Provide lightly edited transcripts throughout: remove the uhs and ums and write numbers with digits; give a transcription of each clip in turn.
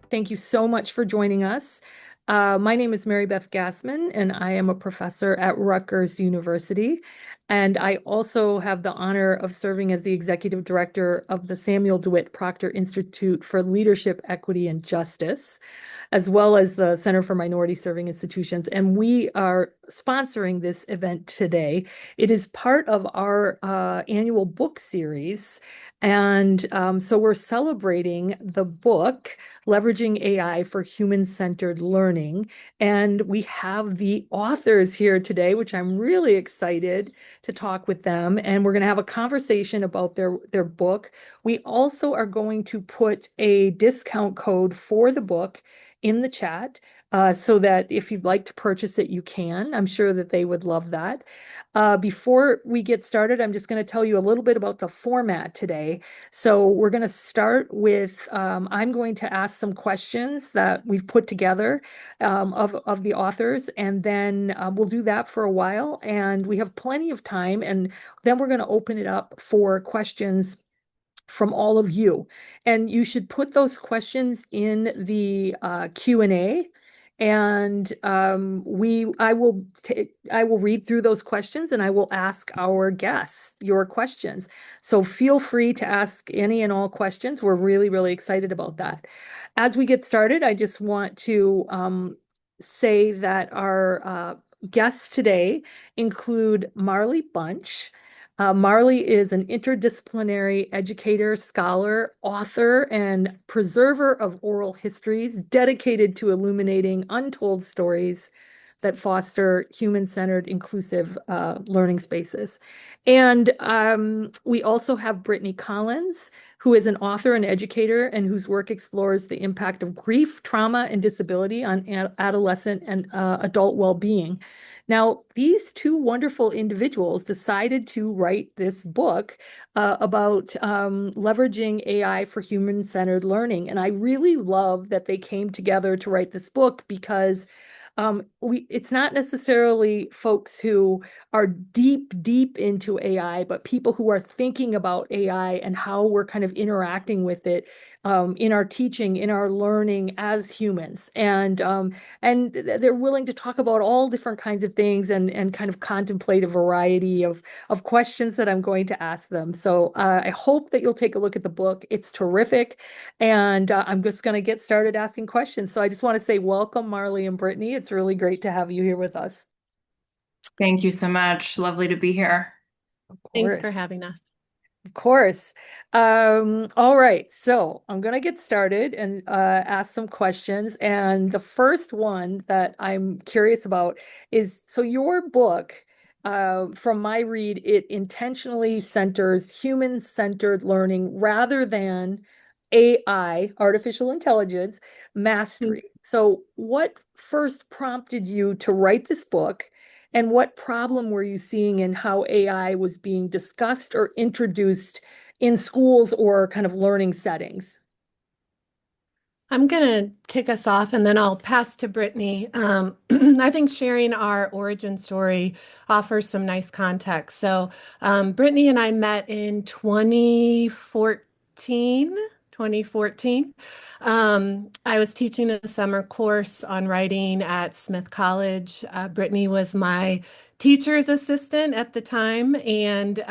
Thank you so much for joining us. My name is Mary Beth Gassman, and I am a professor at Rutgers University. And I also have the honor of serving as the executive director of the Samuel DeWitt Proctor Institute for Leadership, Equity, and Justice, as well as the Center for Minority Serving Institutions. And we are sponsoring this event today. It is part of our annual book series. And so we're celebrating the book, Leveraging AI for Human-Centered Learning. And we have the authors here today, which I'm really excited to talk with them. And we're going to have a conversation about their book. We also are going to put a discount code for the book in the chat so that if you'd like to purchase it, you can. I'm sure that they would love that. Before we get started, I'm just going to tell you a little bit about the format today. So we're going to start with, I'm going to ask some questions that we've put together of the authors, and then we'll do that for a while, and we have plenty of time, and then we're going to open it up for questions from all of you. And you should put those questions in the Q&A. And I will read through those questions and I will ask our guests your questions. So feel free to ask any and all questions. We're really, really excited about that. As we get started, I just want to say that our guests today include Marlee Bunch. Marlee is an interdisciplinary educator, scholar, author, and preserver of oral histories dedicated to illuminating untold stories that foster human-centered, inclusive learning spaces. And we also have Brittany Collins, who is an author and educator and whose work explores the impact of grief, trauma, and disability on adolescent and adult well-being. Now, these two wonderful individuals decided to write this book about leveraging AI for human-centered learning. And I really love that they came together to write this book because it's not necessarily folks who are deep into AI, but people who are thinking about AI and how we're kind of interacting with it in our teaching, in our learning as humans. And they're willing to talk about all different kinds of things and kind of contemplate a variety of questions that I'm going to ask them. So I hope that you'll take a look at the book. It's terrific. And I'm just going to get started asking questions. So I just want to say welcome, Marlee and Brittany. It's really great to have you here with us. Thank you so much. Lovely to be here. Of Thanks course. for having us. Of course. All right. So I'm going to get started and ask some questions. And the first one that I'm curious about is, so your book, from my read, it intentionally centers human-centered learning rather than AI, artificial intelligence, mastery. So what first prompted you to write this book? And what problem were you seeing in how AI was being discussed or introduced in schools or kind of learning settings? I'm going to kick us off and then I'll pass to Brittany. I think sharing our origin story offers some nice context. So, Brittany and I met in 2014. I was teaching a summer course on writing at Smith College. Brittany was my teacher's assistant at the time, and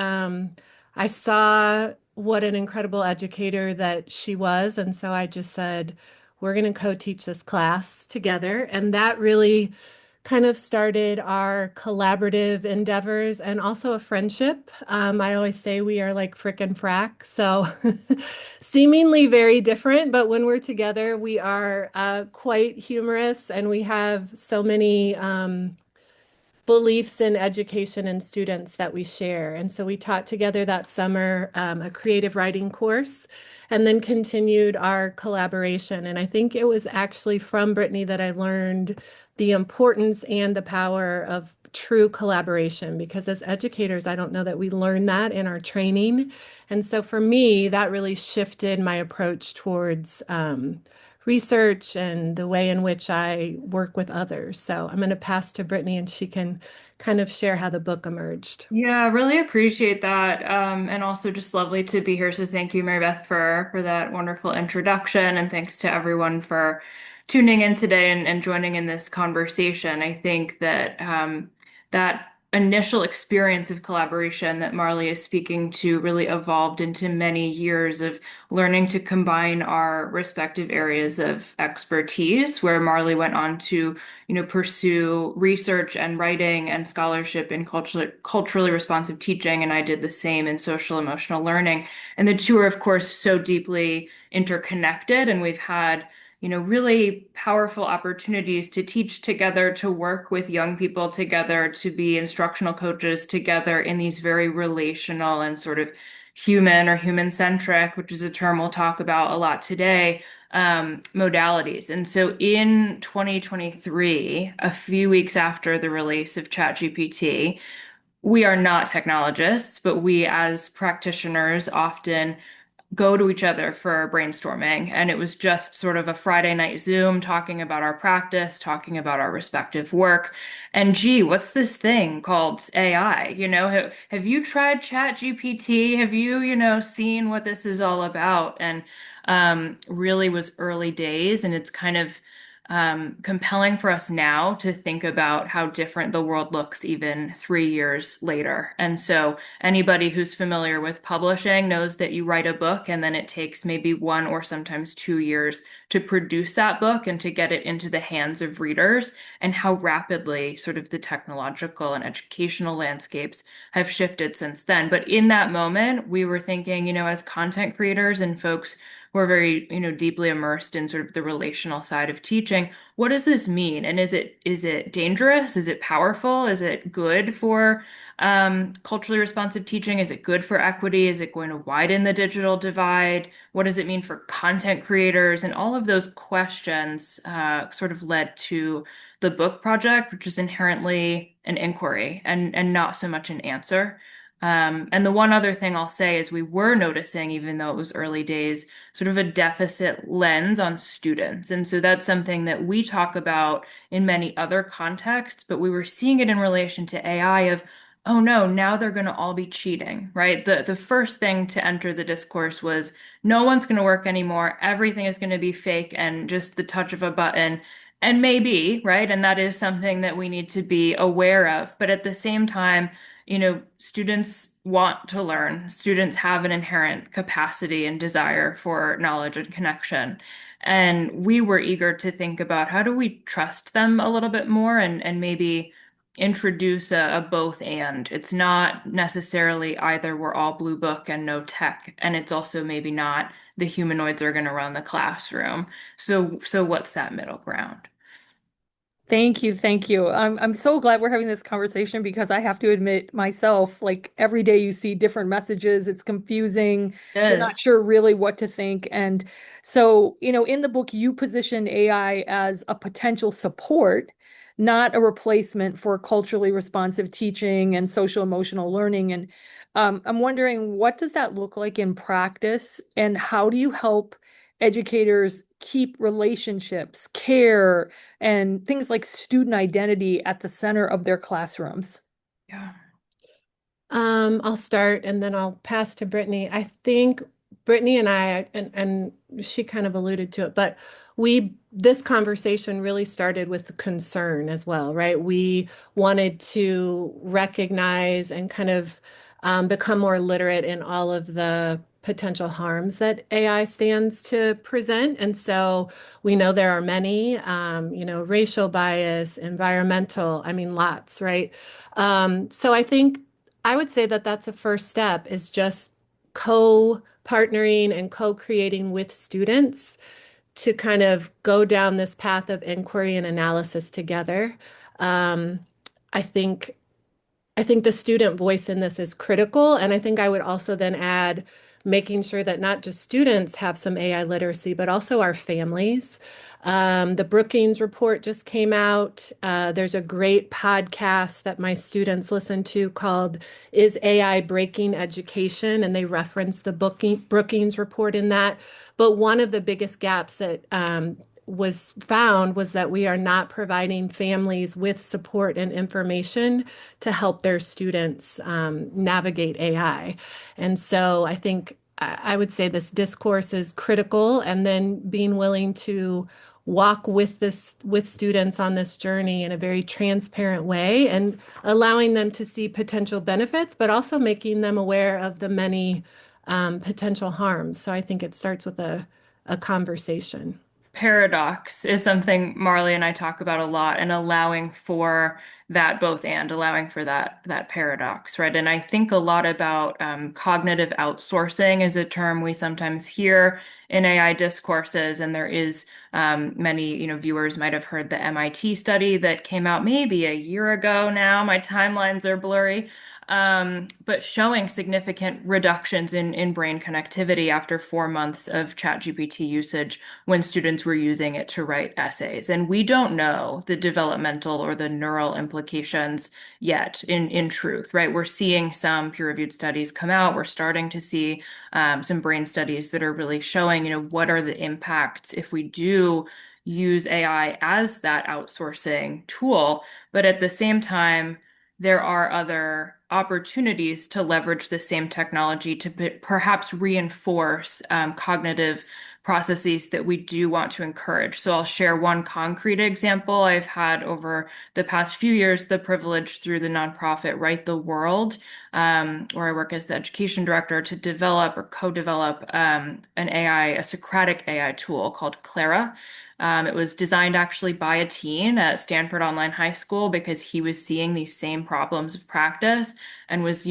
I saw what an incredible educator that she was. And so I just said, we're going to co-teach this class together. And that really kind of started our collaborative endeavors and also a friendship. I always say we are like frick and frack. So seemingly very different, but when we're together, we are quite humorous and we have so many beliefs in education and students that we share. And so we taught together that summer a creative writing course and then continued our collaboration. And I think it was actually from Brittany that I learned the importance and the power of true collaboration, because as educators, I don't know that we learn that in our training. And so for me, that really shifted my approach towards research and the way in which I work with others. So I'm going to pass to Brittany and she can kind of share how the book emerged. Yeah, really appreciate that. And also just lovely to be here. So thank you, Mary Beth, for that wonderful introduction. And thanks to everyone for tuning in today and joining in this conversation. I think that that initial experience of collaboration that Marlee is speaking to really evolved into many years of learning to combine our respective areas of expertise, where Marlee went on to pursue research and writing and scholarship in culturally responsive teaching, and I did the same in social emotional learning. And the two are, of course, so deeply interconnected, and we've had really powerful opportunities to teach together, to work with young people together, to be instructional coaches together in these very relational and sort of human or human-centric, which is a term we'll talk about a lot today, modalities. And so in 2023, a few weeks after the release of ChatGPT, we are not technologists, but we as practitioners often go to each other for brainstorming. And it was just sort of a Friday night Zoom talking about our practice, talking about our respective work. And gee, what's this thing called AI? Have you tried Chat GPT? Have you seen what this is all about? And really was early days. And it's kind of compelling for us now to think about how different the world looks even 3 years later. And so anybody who's familiar with publishing knows that you write a book and then it takes maybe 1 or sometimes 2 years to produce that book and to get it into the hands of readers, and how rapidly sort of the technological and educational landscapes have shifted since then. But in that moment, we were thinking, as content creators and folks who are very, deeply immersed in sort of the relational side of teaching, what does this mean? And is it dangerous? Is it powerful? Is it good for culturally responsive teaching? Is it good for equity? Is it going to widen the digital divide? What does it mean for content creators? And all of those questions sort of led to the book project, which is inherently an inquiry and not so much an answer. And the one other thing I'll say is we were noticing, even though it was early days, sort of a deficit lens on students. And so that's something that we talk about in many other contexts, but we were seeing it in relation to AI of, oh no, now they're going to all be cheating, right? The first thing to enter the discourse was no one's going to work anymore. Everything is going to be fake and just the touch of a button. And maybe, right? And that is something that we need to be aware of. But at the same time, students want to learn. Students have an inherent capacity and desire for knowledge and connection. And we were eager to think about how do we trust them a little bit more and maybe introduce a both and. It's not necessarily either we're all blue book and no tech, and it's also maybe not the humanoids are going to run the classroom. So what's that middle ground? Thank you, thank you. I'm so glad we're having this conversation because I have to admit myself, like every day you see different messages, it's confusing. It You're not is. sure really what to think. And so, in the book, you position AI as a potential support, not a replacement for culturally responsive teaching and social emotional learning. And I'm wondering, what does that look like in practice, and how do you help educators keep relationships, care, and things like student identity at the center of their classrooms? Yeah. I'll start and then I'll pass to Brittany. I think Brittany and I, and she kind of alluded to it, but this conversation really started with concern as well, right? We wanted to recognize and kind of become more literate in all of the potential harms that AI stands to present. And so we know there are many, racial bias, environmental, I mean, lots, right? So I think I would say that that's a first step is just co-partnering and co-creating with students to kind of go down this path of inquiry and analysis together. Um, I think I think the student voice in this is critical. And I think I would also then add making sure that not just students have some AI literacy, but also our families. The Brookings report just came out. There's a great podcast that my students listen to called Is AI Breaking Education? And they reference the Brookings report in that. But one of the biggest gaps that was found was that we are not providing families with support and information to help their students navigate AI. And so I think I would say this discourse is critical, and then being willing to walk with students on this journey in a very transparent way and allowing them to see potential benefits, but also making them aware of the many potential harms. So I think it starts with a conversation. Paradox is something Marlee and I talk about a lot, and allowing for that both and allowing for that paradox, right? And I think a lot about cognitive outsourcing is a term we sometimes hear in AI discourses, and there is many, viewers might have heard the MIT study that came out maybe a year ago now. My timelines are blurry. But showing significant reductions in brain connectivity after 4 months of ChatGPT usage when students were using it to write essays. And we don't know the developmental or the neural implications yet in truth, right? We're seeing some peer-reviewed studies come out. We're starting to see some brain studies that are really showing, what are the impacts if we do use AI as that outsourcing tool. But at the same time, there are other opportunities to leverage the same technology to perhaps reinforce cognitive processes that we do want to encourage. So I'll share one concrete example. I've had over the past few years the privilege through the nonprofit Right the World, where I work as the education director, to develop or co-develop a Socratic AI tool called Clara. It was designed actually by a teen at Stanford Online High School because he was seeing these same problems of practice and was,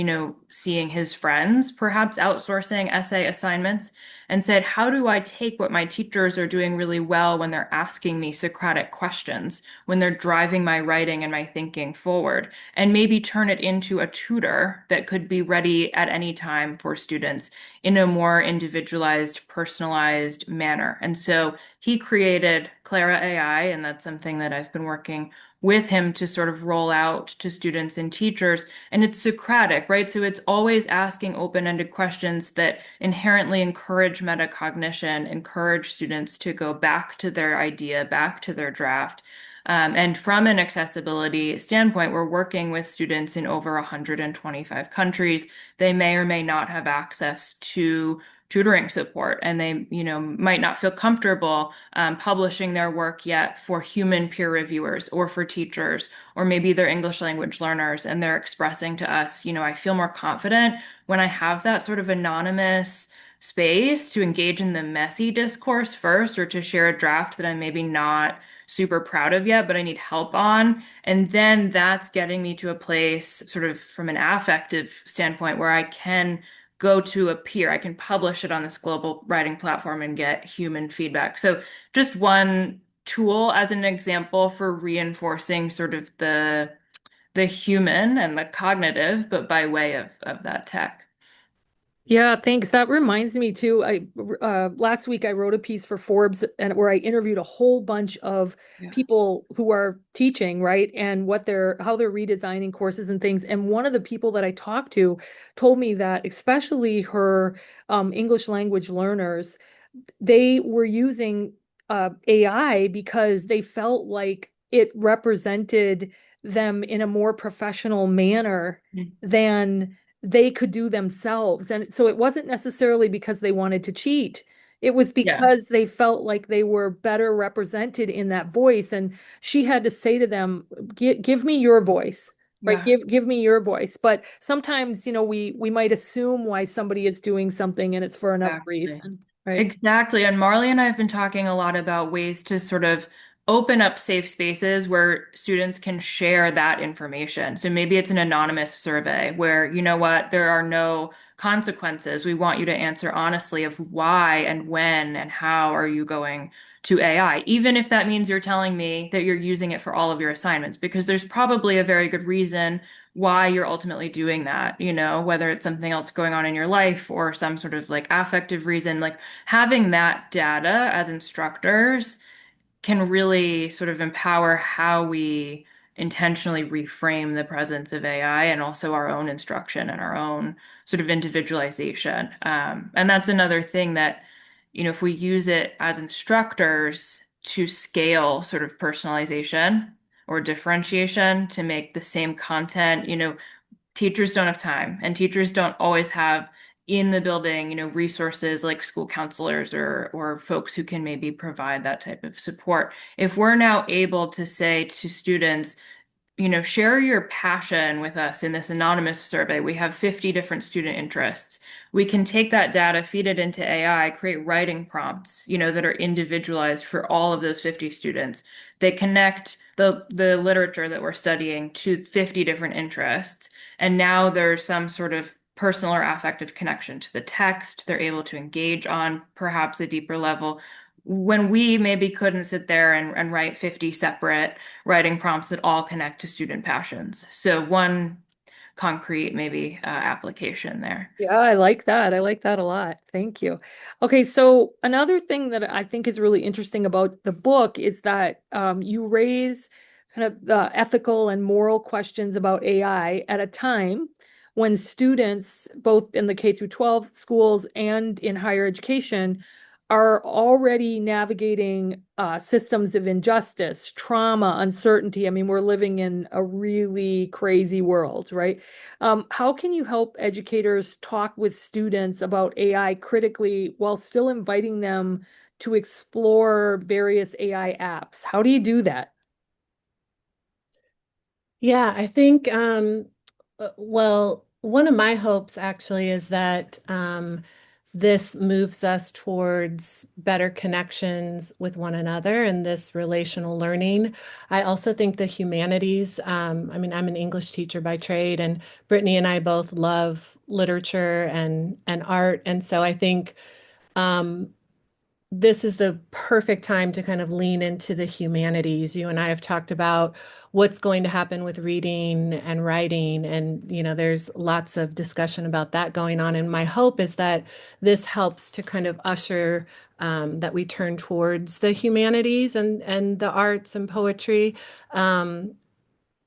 seeing his friends perhaps outsourcing essay assignments, and said, how do I take what my teachers are doing really well when they're asking me Socratic questions, when they're driving my writing and my thinking forward, and maybe turn it into a tutor that could be ready at any time for students in a more individualized, personalized manner. And so he created Clara AI, and that's something that I've been working with him to sort of roll out to students and teachers. And it's Socratic, right? So it's always asking open-ended questions that inherently encourage metacognition, encourage students to go back to their idea, back to their draft. And from an accessibility standpoint, we're working with students in over 125 countries. They may or may not have access to tutoring support, and they, might not feel comfortable publishing their work yet for human peer reviewers or for teachers, or maybe they're English language learners and they're expressing to us, I feel more confident when I have that sort of anonymous space to engage in the messy discourse first, or to share a draft that I'm maybe not super proud of yet, but I need help on. And then that's getting me to a place, sort of from an affective standpoint, where I can go to a peer. I can publish it on this global writing platform and get human feedback. So just one tool as an example for reinforcing sort of the human and the cognitive, but by way of that tech. Yeah, thanks. That reminds me too. I last week I wrote a piece for Forbes and where I interviewed a whole bunch of Yeah. people who are teaching, right? And how they're redesigning courses and things. And one of the people that I talked to told me that especially her English language learners, they were using AI because they felt like it represented them in a more professional manner Mm. than they could do themselves. And so it wasn't necessarily because they wanted to cheat. It was Yeah. because they felt like they were better represented in that voice. And she had to say to them, give me your voice, right? Yeah. Give me your voice. But sometimes, we might assume why somebody is doing something and it's for another Exactly. reason, right? Exactly. And Marlee and I have been talking a lot about ways to sort of open up safe spaces where students can share that information. So maybe it's an anonymous survey where, there are no consequences. We want you to answer honestly of why and when and how are you going to AI, even if that means you're telling me that you're using it for all of your assignments, because there's probably a very good reason why you're ultimately doing that, whether it's something else going on in your life or some sort of like affective reason. Like, having that data as instructors can really sort of empower how we intentionally reframe the presence of AI and also our own instruction and our own sort of individualization. And that's another thing that, if we use it as instructors to scale sort of personalization or differentiation to make the same content, teachers don't have time and teachers don't always have in the building, resources like school counselors or folks who can maybe provide that type of support. If we're now able to say to students, share your passion with us in this anonymous survey. We have 50 different student interests. We can take that data, feed it into AI, create writing prompts, that are individualized for all of those 50 students. They connect the literature that we're studying to 50 different interests. And now there's some sort of personal or affective connection to the text. They're able to engage on perhaps a deeper level when we maybe couldn't sit there and write 50 separate writing prompts that all connect to student passions. So one concrete maybe application there. Yeah, I like that. I like that a lot. Thank you. Okay, so another thing that I think is really interesting about the book is that you raise kind of the ethical and moral questions about AI at a time when students, both in the K through 12 schools and in higher education, are already navigating systems of injustice, trauma, uncertainty. I mean, we're living in a really crazy world, right? How can you help educators talk with students about AI critically while still inviting them to explore various AI apps? How do you do that? Yeah, I think, well, one of my hopes actually is that this moves us towards better connections with one another and this relational learning. I also think the humanities, I mean, I'm an English teacher by trade, and Brittany and I both love literature and art. And so I think um, this is the perfect time to kind of lean into the humanities. You and I have talked about what's going to happen with reading and writing, and there's lots of discussion about that going on. And my hope is that this helps to kind of usher that we turn towards the humanities and the arts and poetry. Um,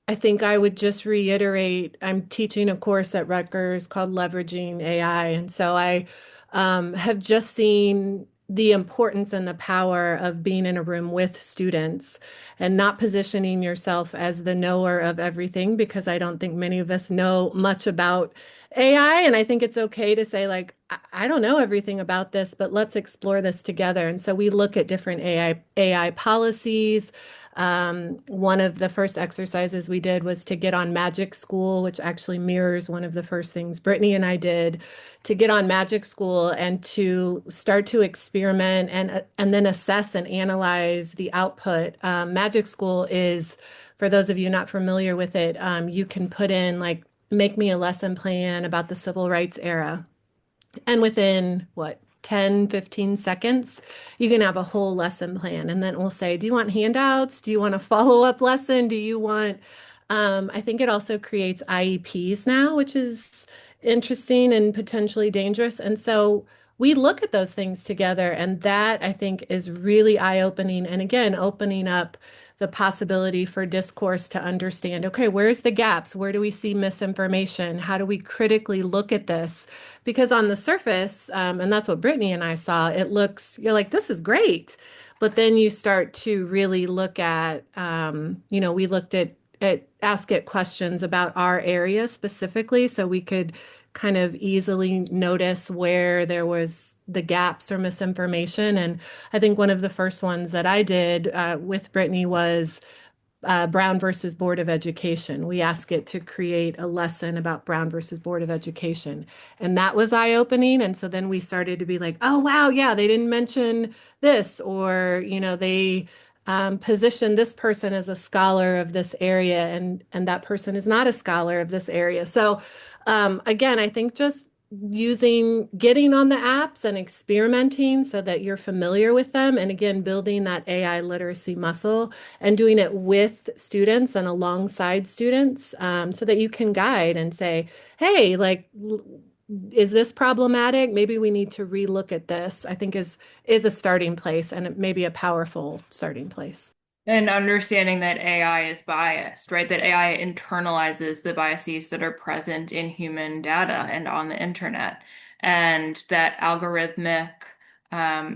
I think I would just reiterate, I'm teaching a course at Rutgers called Leveraging AI. And so I have just seen the importance and the power of being in a room with students and not positioning yourself as the knower of everything, because I don't think many of us know much about AI. And I think it's okay to say, like, I don't know everything about this, but let's explore this together. And so we look at different AI policies. One of the first exercises we did was to get on Magic School, which actually mirrors one of the first things Brittany and I did, to get on Magic School and to start to experiment and then assess and analyze the output. Magic School is, for those of you not familiar with it, you can put in like, make me a lesson plan about the civil rights era. And within what, 10, 15 seconds, you can have a whole lesson plan. And then we'll say, do you want handouts? Do you want a follow-up lesson? Do you want, I think it also creates IEPs now, which is interesting and potentially dangerous. And so we look at those things together. And that I think is really eye-opening. And again, opening up the possibility for discourse to understand, okay, where's the gaps? Where do we see misinformation? How do we critically look at this? Because on the surface, and that's what Brittany and I saw, it looks, you're like, this is great. But then you start to really look at, we looked at ask it questions about our area specifically, so we could kind of easily notice where there was the gaps or misinformation. And I think one of the first ones that I did with Brittany was Brown versus Board of Education. We asked it to create a lesson about Brown versus Board of Education. And that was eye-opening. And so then we started to be like, oh, wow, yeah, they didn't mention this, or, they position this person as a scholar of this area, and that person is not a scholar of this area. So again, I think just getting on the apps and experimenting so that you're familiar with them. And again, building that AI literacy muscle and doing it with students and alongside students so that you can guide and say, hey, like, is this problematic? Maybe we need to relook at this, I think is a starting place and maybe a powerful starting place. And understanding that AI is biased, right? That AI internalizes the biases that are present in human data and on the internet. And that algorithmic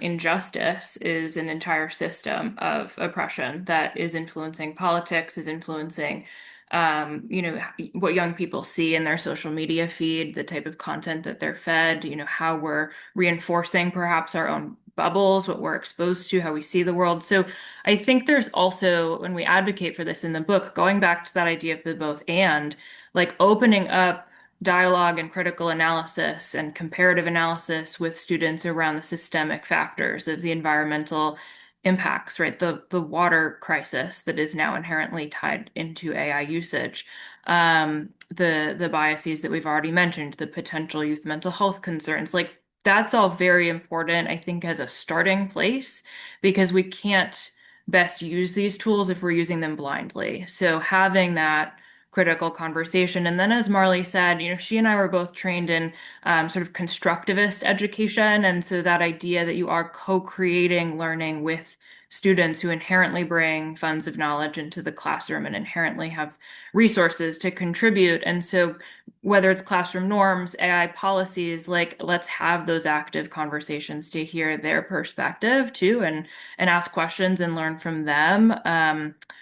injustice is an entire system of oppression that is influencing politics, is influencing, what young people see in their social media feed, the type of content that they're fed, how we're reinforcing perhaps our own bubbles, what we're exposed to, how we see the world. So I think there's also, when we advocate for this in the book, going back to that idea of the both and, like opening up dialogue and critical analysis and comparative analysis with students around the systemic factors of the environmental impacts, right? The water crisis that is now inherently tied into AI usage. The biases that we've already mentioned, the potential youth mental health concerns, like that's all very important, I think, as a starting place because we can't best use these tools if we're using them blindly. So having that critical conversation. And then, as Marlee said, she and I were both trained in sort of constructivist education. And so that idea that you are co-creating learning with students who inherently bring funds of knowledge into the classroom and inherently have resources to contribute. And so whether it's classroom norms, AI policies, like let's have those active conversations to hear their perspective too and ask questions and learn from them.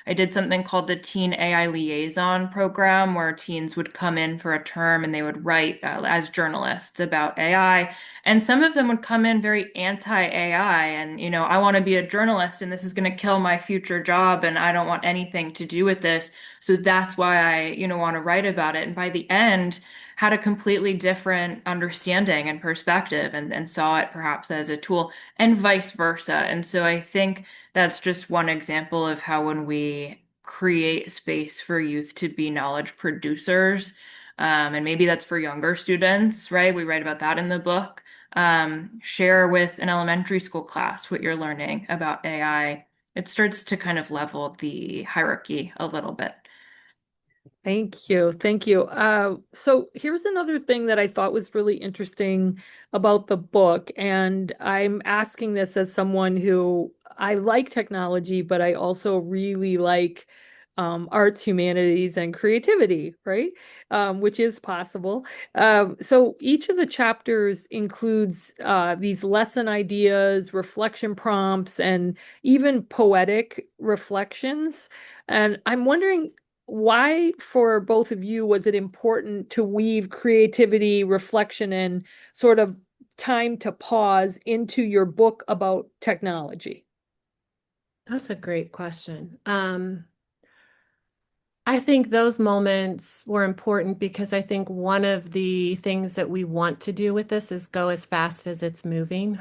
I did something called the Teen AI Liaison program, where teens would come in for a term and they would write as journalists about AI. And some of them would come in very anti-AI and, I want to be a journalist and this is going to kill my future job and I don't want anything to do with this. So that's why I, want to write about it. And by the end, had a completely different understanding and perspective and saw it perhaps as a tool and vice versa. And so I think that's just one example of how when we create space for youth to be knowledge producers, and maybe that's for younger students, right? We write about that in the book. Share with an elementary school class what you're learning about AI. It starts to kind of level the hierarchy a little bit. Thank you. Thank you. So here's another thing that I thought was really interesting about the book. And I'm asking this as someone who I like technology, but I also really like arts, humanities, and creativity, right? Which is possible. So each of the chapters includes these lesson ideas, reflection prompts, and even poetic reflections. And I'm wondering, why for both of you was it important to weave creativity, reflection, and sort of time to pause into your book about technology? That's a great question. I think those moments were important because I think one of the things that we want to do with this is go as fast as it's moving.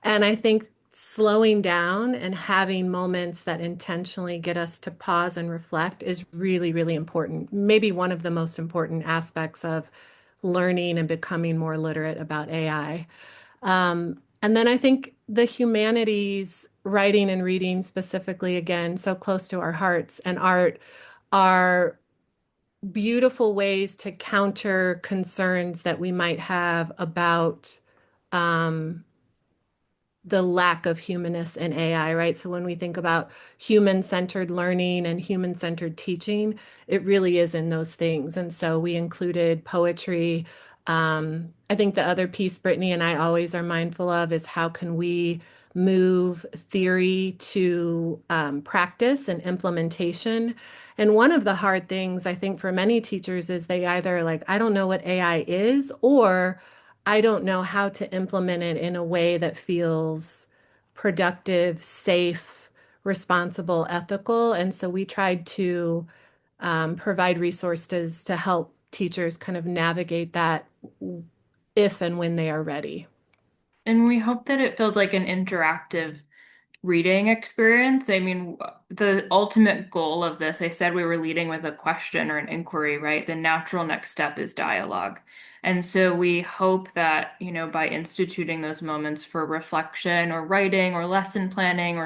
And I think slowing down and having moments that intentionally get us to pause and reflect is really, really important. Maybe one of the most important aspects of learning and becoming more literate about AI. And then I think the humanities, writing and reading specifically, again, so close to our hearts, and art are beautiful ways to counter concerns that we might have about um, the lack of humanness in AI, right? So when we think about human-centered learning and human-centered teaching, it really is in those things. And so we included poetry. I think the other piece Brittany and I always are mindful of is how can we move theory to practice and implementation. And one of the hard things I think for many teachers is they either like, I don't know what AI is, or I don't know how to implement it in a way that feels productive, safe, responsible, ethical. And so we tried to provide resources to help teachers kind of navigate that if and when they are ready. And we hope that it feels like an interactive reading experience. I mean, the ultimate goal of this, I said we were leading with a question or an inquiry, right? The natural next step is dialogue. And so we hope that, by instituting those moments for reflection or writing or lesson planning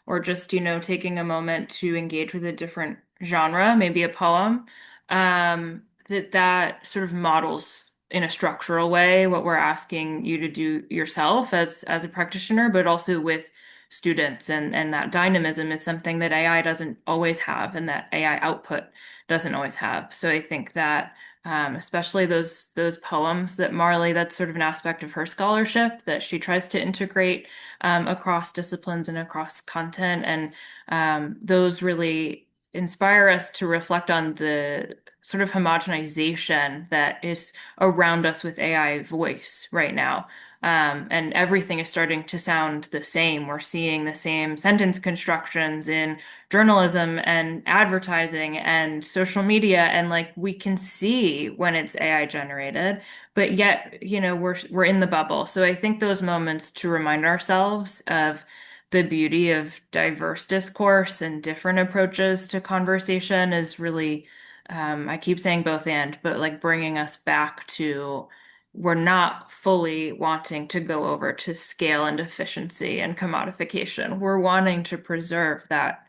or just, taking a moment to engage with a different genre, maybe a poem, that sort of models in a structural way what we're asking you to do yourself as a practitioner, but also with students, and that dynamism is something that AI doesn't always have, and that AI output doesn't always have. So I think that especially those poems that Marlee, that's sort of an aspect of her scholarship that she tries to integrate across disciplines and across content, and those really inspire us to reflect on the sort of homogenization that is around us with AI voice right now. And everything is starting to sound the same. We're seeing the same sentence constructions in journalism and advertising and social media, and like we can see when it's AI generated, but yet, we're in the bubble. So I think those moments to remind ourselves of the beauty of diverse discourse and different approaches to conversation is really, I keep saying both and, but like bringing us back to we're not fully wanting to go over to scale and efficiency and commodification. We're wanting to preserve that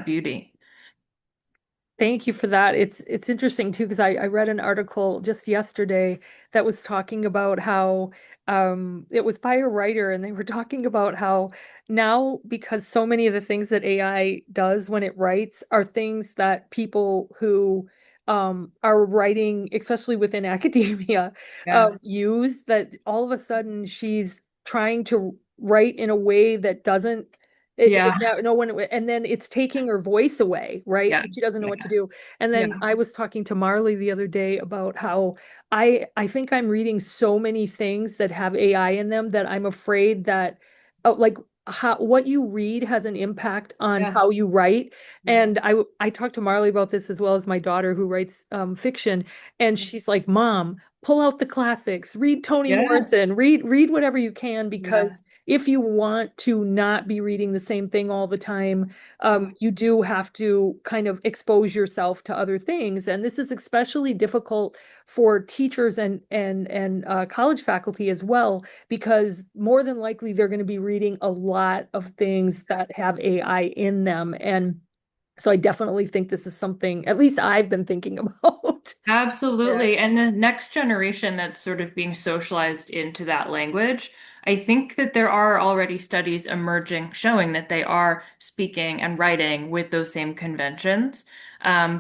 beauty. Thank you for that. It's interesting too, because I read an article just yesterday that was talking about how it was by a writer, and they were talking about how now, because so many of the things that AI does when it writes are things that people who are writing, especially within academia, Yeah. use, that all of a sudden she's trying to write in a way that doesn't it Yeah. no one, and then it's taking her voice away, right? Yeah. And she doesn't know what to Yeah. do. And then Yeah. I was talking to Marlee the other day about how I think I'm reading so many things that have AI in them that I'm afraid that like how what you read has an impact on Yeah. how you write. Yes. And I talked to Marlee about this, as well as my daughter who writes fiction, and she's like, "Mom, pull out the classics, read Toni Yes. Morrison, read whatever you can, Yeah. because if you want to not be reading the same thing all the time, Yeah. you do have to kind of expose yourself to other things. And this is especially difficult for teachers and college faculty as well, because more than likely they're going to be reading a lot of things that have AI in them. And so I definitely think this is something, at least I've been thinking about. Yeah. Absolutely. And the next generation that's sort of being socialized into that language, I think that there are already studies emerging showing that they are speaking and writing with those same conventions,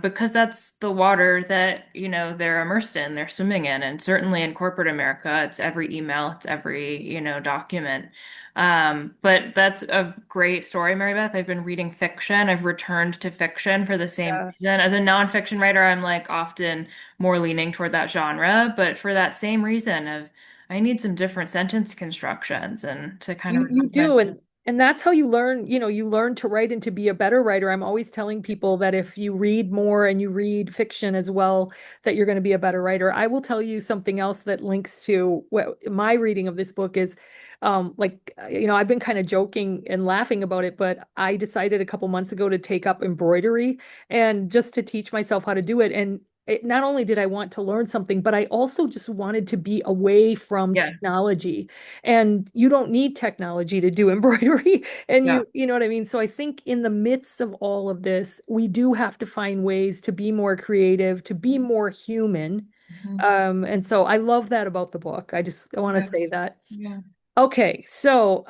because that's the water that, they're immersed in, they're swimming in. And certainly in corporate America, it's every email, it's every, document. But that's a great story, Mary Beth. I've been reading fiction. I've returned to fiction for the same Yeah. reason. As a nonfiction writer, I'm like often more leaning toward that genre, but for that same reason of I need some different sentence constructions and to kind of You remind myself. do, and that's how you learn, you learn to write and to be a better writer. I'm always telling people that if you read more and you read fiction as well, that you're going to be a better writer. I will tell you something else that links to what my reading of this book is. I've been kind of joking and laughing about it, but I decided a couple months ago to take up embroidery and just to teach myself how to do it. And not only did I want to learn something, but I also just wanted to be away from Yeah, technology. And you don't need technology to do embroidery. And yeah. you know what I mean? So I think in the midst of all of this, we do have to find ways to be more creative, to be more human. Mhm. And so I love that about the book. I want to Yeah, say that. yeah. Okay, so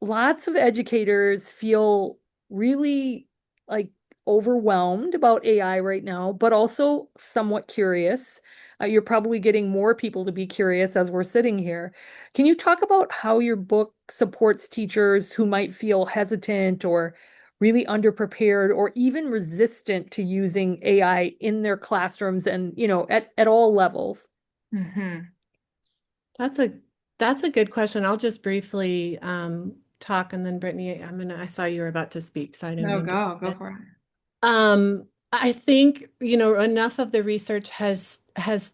lots of educators feel really like overwhelmed about AI right now, but also somewhat curious. You're probably getting more people to be curious as we're sitting here. Can you talk about how your book supports teachers who might feel hesitant or really underprepared or even resistant to using AI in their classrooms and, at all levels? Hmm. That's a that's a good question. I'll just briefly talk, and then Brittany, I saw you were about to speak, so I didn't No, mean to. go for it. I think, enough of the research has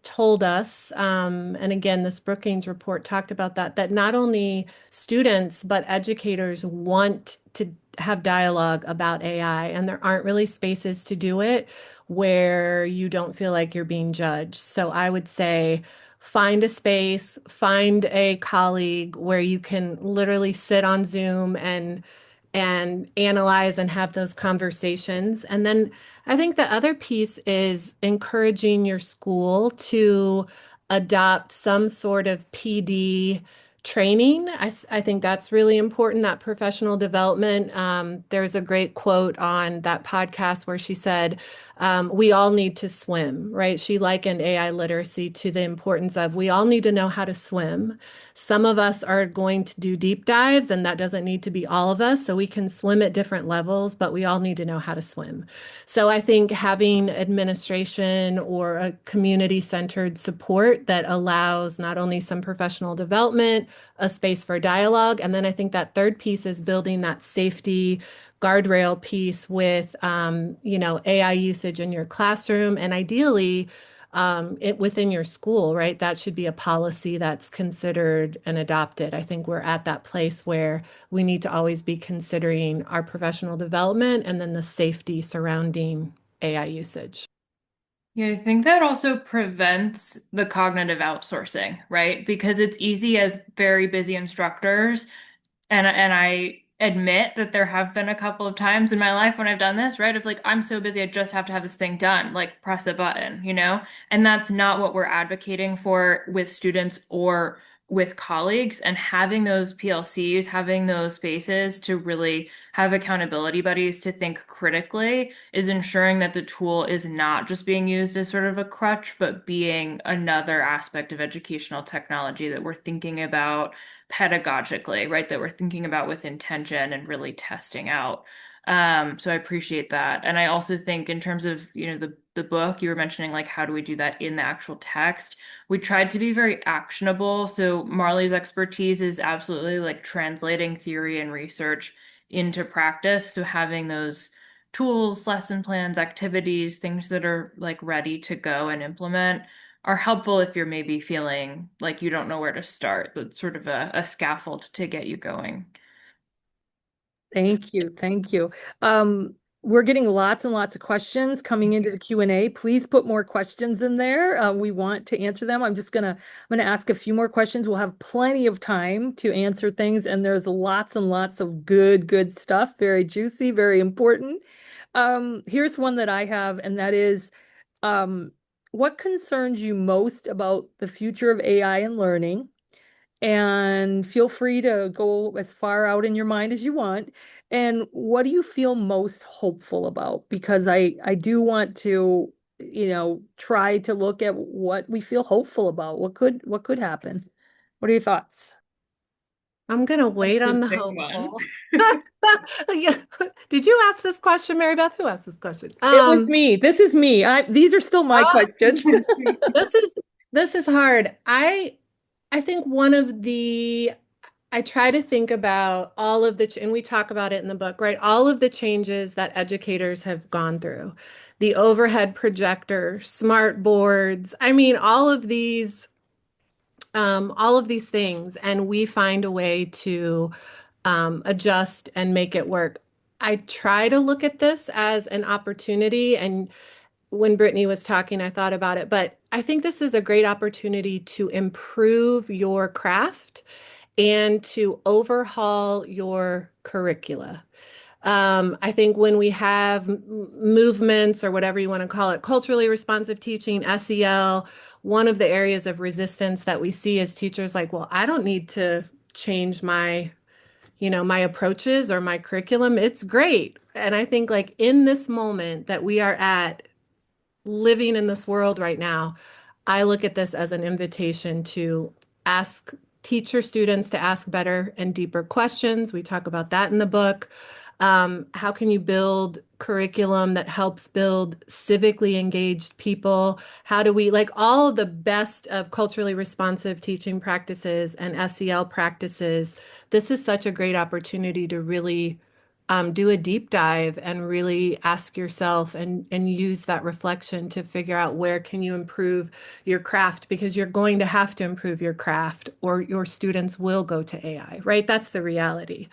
told us, and again, this Brookings report talked about that not only students but educators want to have dialogue about AI, and there aren't really spaces to do it where you don't feel like you're being judged. So I would say find a space, find a colleague where you can literally sit on Zoom and analyze and have those conversations. And then I think the other piece is encouraging your school to adopt some sort of PD training. I think that's really important, that professional development. There's a great quote on that podcast where she said, we all need to swim, right? She likened AI literacy to the importance of we all need to know how to swim. Some of us are going to do deep dives, and that doesn't need to be all of us. So we can swim at different levels, but we all need to know how to swim. So I think having administration or a community-centered support that allows not only some professional development, a space for dialogue, and then I think that third piece is building that safety guardrail piece with, AI usage in your classroom and ideally it within your school, right? That should be a policy that's considered and adopted. I think we're at that place where we need to always be considering our professional development and then the safety surrounding AI usage. Yeah, I think that also prevents the cognitive outsourcing, right? Because it's easy as very busy instructors, and I admit that there have been a couple of times in my life when I've done this, right? Of like, I'm so busy, I just have to have this thing done, like press a button, you know? And that's not what we're advocating for with students or with colleagues. And having those PLCs, having those spaces to really have accountability buddies to think critically is ensuring that the tool is not just being used as sort of a crutch, but being another aspect of educational technology that we're thinking about pedagogically, right? That we're thinking about with intention and really testing out. So I appreciate that. And I also think in terms of, the book, you were mentioning like how do we do that in the actual text? We tried to be very actionable. So Marlee's expertise is absolutely like translating theory and research into practice. So having those tools, lesson plans, activities, things that are like ready to go and implement are helpful if you're maybe feeling like you don't know where to start. That's sort of a scaffold to get you going. Thank you. Thank you. We're getting lots and lots of questions coming into the Q&A. Please put more questions in there. We want to answer them. I'm gonna ask a few more questions. We'll have plenty of time to answer things, and there's lots and lots of good stuff. Very juicy, very important. Here's one that I have, and that is, um, what concerns you most about the future of AI and learning? And feel free to go as far out in your mind as you want. And what do you feel most hopeful about? Because I do want to, try to look at what we feel hopeful about. What could happen? What are your thoughts? I'm going to That's wait the on the big one. hopeful. Yeah. Did you ask this question, Mary Beth? Who asked this question? It was me. This is me. These are still my Oh, questions. this is this is hard. I think one of the I try to think about all of and we talk about it in the book, right? All of the changes that educators have gone through, the overhead projector, smart boards. I mean, all of these things, and we find a way to adjust and make it work. I try to look at this as an opportunity, and when Brittany was talking, I thought about it, but I think this is a great opportunity to improve your craft and to overhaul your curricula. I think when we have movements or whatever you want to call it, culturally responsive teaching, SEL, one of the areas of resistance that we see is teachers like, well, I don't need to change my approaches or my curriculum. It's great. And I think like in this moment that we are at, living in this world right now, I look at this as an invitation to ask teacher students to ask better and deeper questions. We talk about that in the book. How can you build curriculum that helps build civically engaged people? How do we, like all of the best of culturally responsive teaching practices and SEL practices? This is such a great opportunity to really do a deep dive and really ask yourself and use that reflection to figure out where can you improve your craft, because you're going to have to improve your craft or your students will go to AI, right? That's the reality.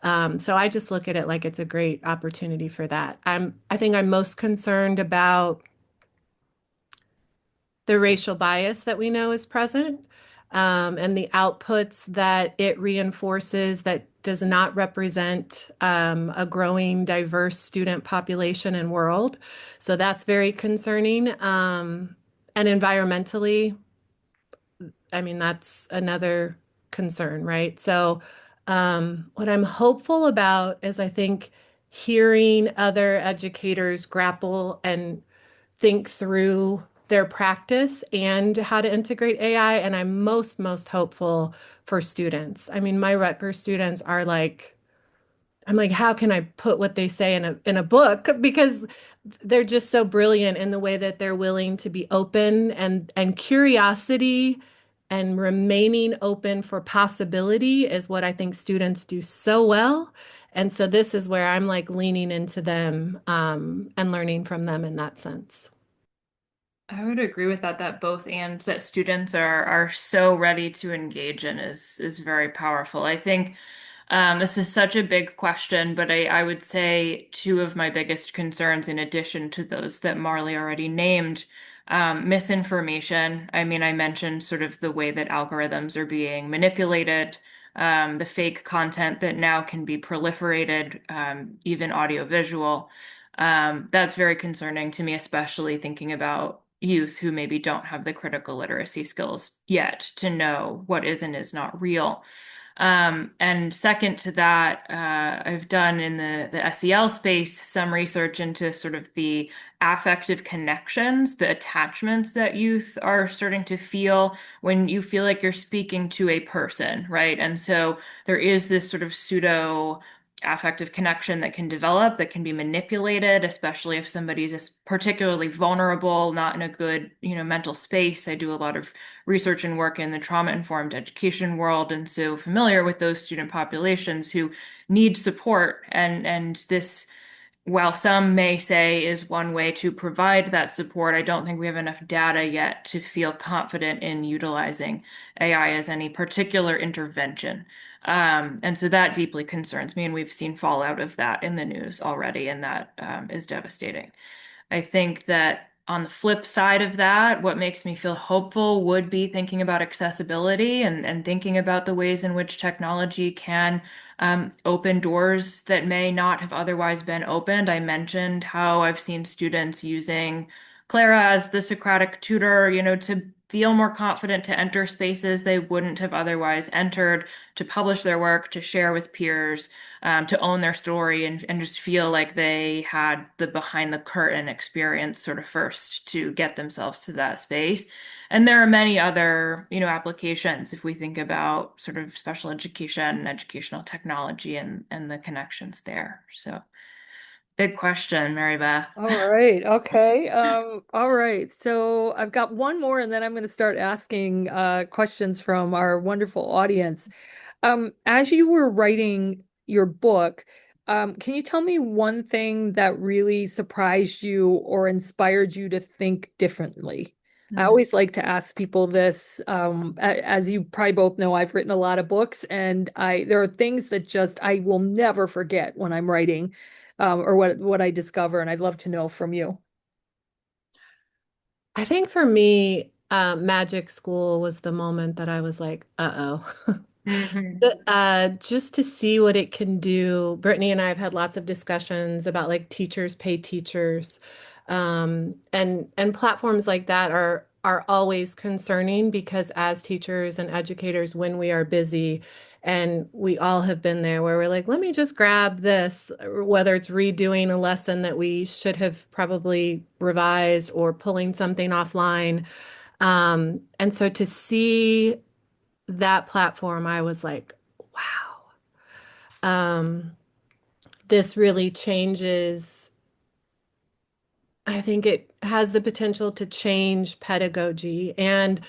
So I just look at it like it's a great opportunity for that. I think I'm most concerned about the racial bias that we know is present, and the outputs that it reinforces that does not represent a growing, diverse student population and world. So that's very concerning. And environmentally, I mean, that's another concern, right? So, what I'm hopeful about is I think hearing other educators grapple and think through their practice and how to integrate AI. And I'm most hopeful for students. I mean, my Rutgers students are like, I'm like, how can I put what they say in a book? Because they're just so brilliant in the way that they're willing to be open and curiosity and remaining open for possibility is what I think students do so well. And so this is where I'm like leaning into them and learning from them in that sense. I would agree with that, that both and that students are so ready to engage in is very powerful. I think this is such a big question, but I would say two of my biggest concerns, in addition to those that Marlee already named, misinformation. I mean, I mentioned sort of the way that algorithms are being manipulated, the fake content that now can be proliferated, even audiovisual. That's very concerning to me, especially thinking about youth who maybe don't have the critical literacy skills yet to know what is and is not real. And second to that, I've done in the SEL space some research into sort of the affective connections, the attachments that youth are starting to feel when you feel like you're speaking to a person, right? And so there is this sort of pseudo affective connection that can develop that can be manipulated, especially if somebody's just particularly vulnerable, not in a good, mental space. I do a lot of research and work in the trauma-informed education world, and so familiar with those student populations who need support. And this, while some may say is one way to provide that support, I don't think we have enough data yet to feel confident in utilizing AI as any particular intervention. And so that deeply concerns me, and we've seen fallout of that in the news already, and that is devastating. I think that on the flip side of that, what makes me feel hopeful would be thinking about accessibility and thinking about the ways in which technology can open doors that may not have otherwise been opened. I mentioned how I've seen students using Clara as the Socratic tutor, to feel more confident to enter spaces they wouldn't have otherwise entered, to publish their work, to share with peers, to own their story and just feel like they had the behind the curtain experience sort of first to get themselves to that space. And there are many other, applications if we think about sort of special education, educational technology and the connections there. So big question, Mary Beth. All right. Okay. All right. So I've got one more, and then I'm going to start asking questions from our wonderful audience. As you were writing your book, can you tell me one thing that really surprised you or inspired you to think differently? I always like to ask people this. As you probably both know, I've written a lot of books, and I there are things that just I will never forget when I'm writing, or what I discover, and I'd love to know from you. I think for me, magic school was the moment that I was like, uh-oh. Mhm. Just to see what it can do. Brittany and I have had lots of discussions about like teachers pay teachers. And platforms like that are always concerning because as teachers and educators, when we are busy, and we all have been there where we're like, let me just grab this, whether it's redoing a lesson that we should have probably revised or pulling something offline. And so to see that platform, I was like, wow, this really changes. I think it has the potential to change pedagogy. And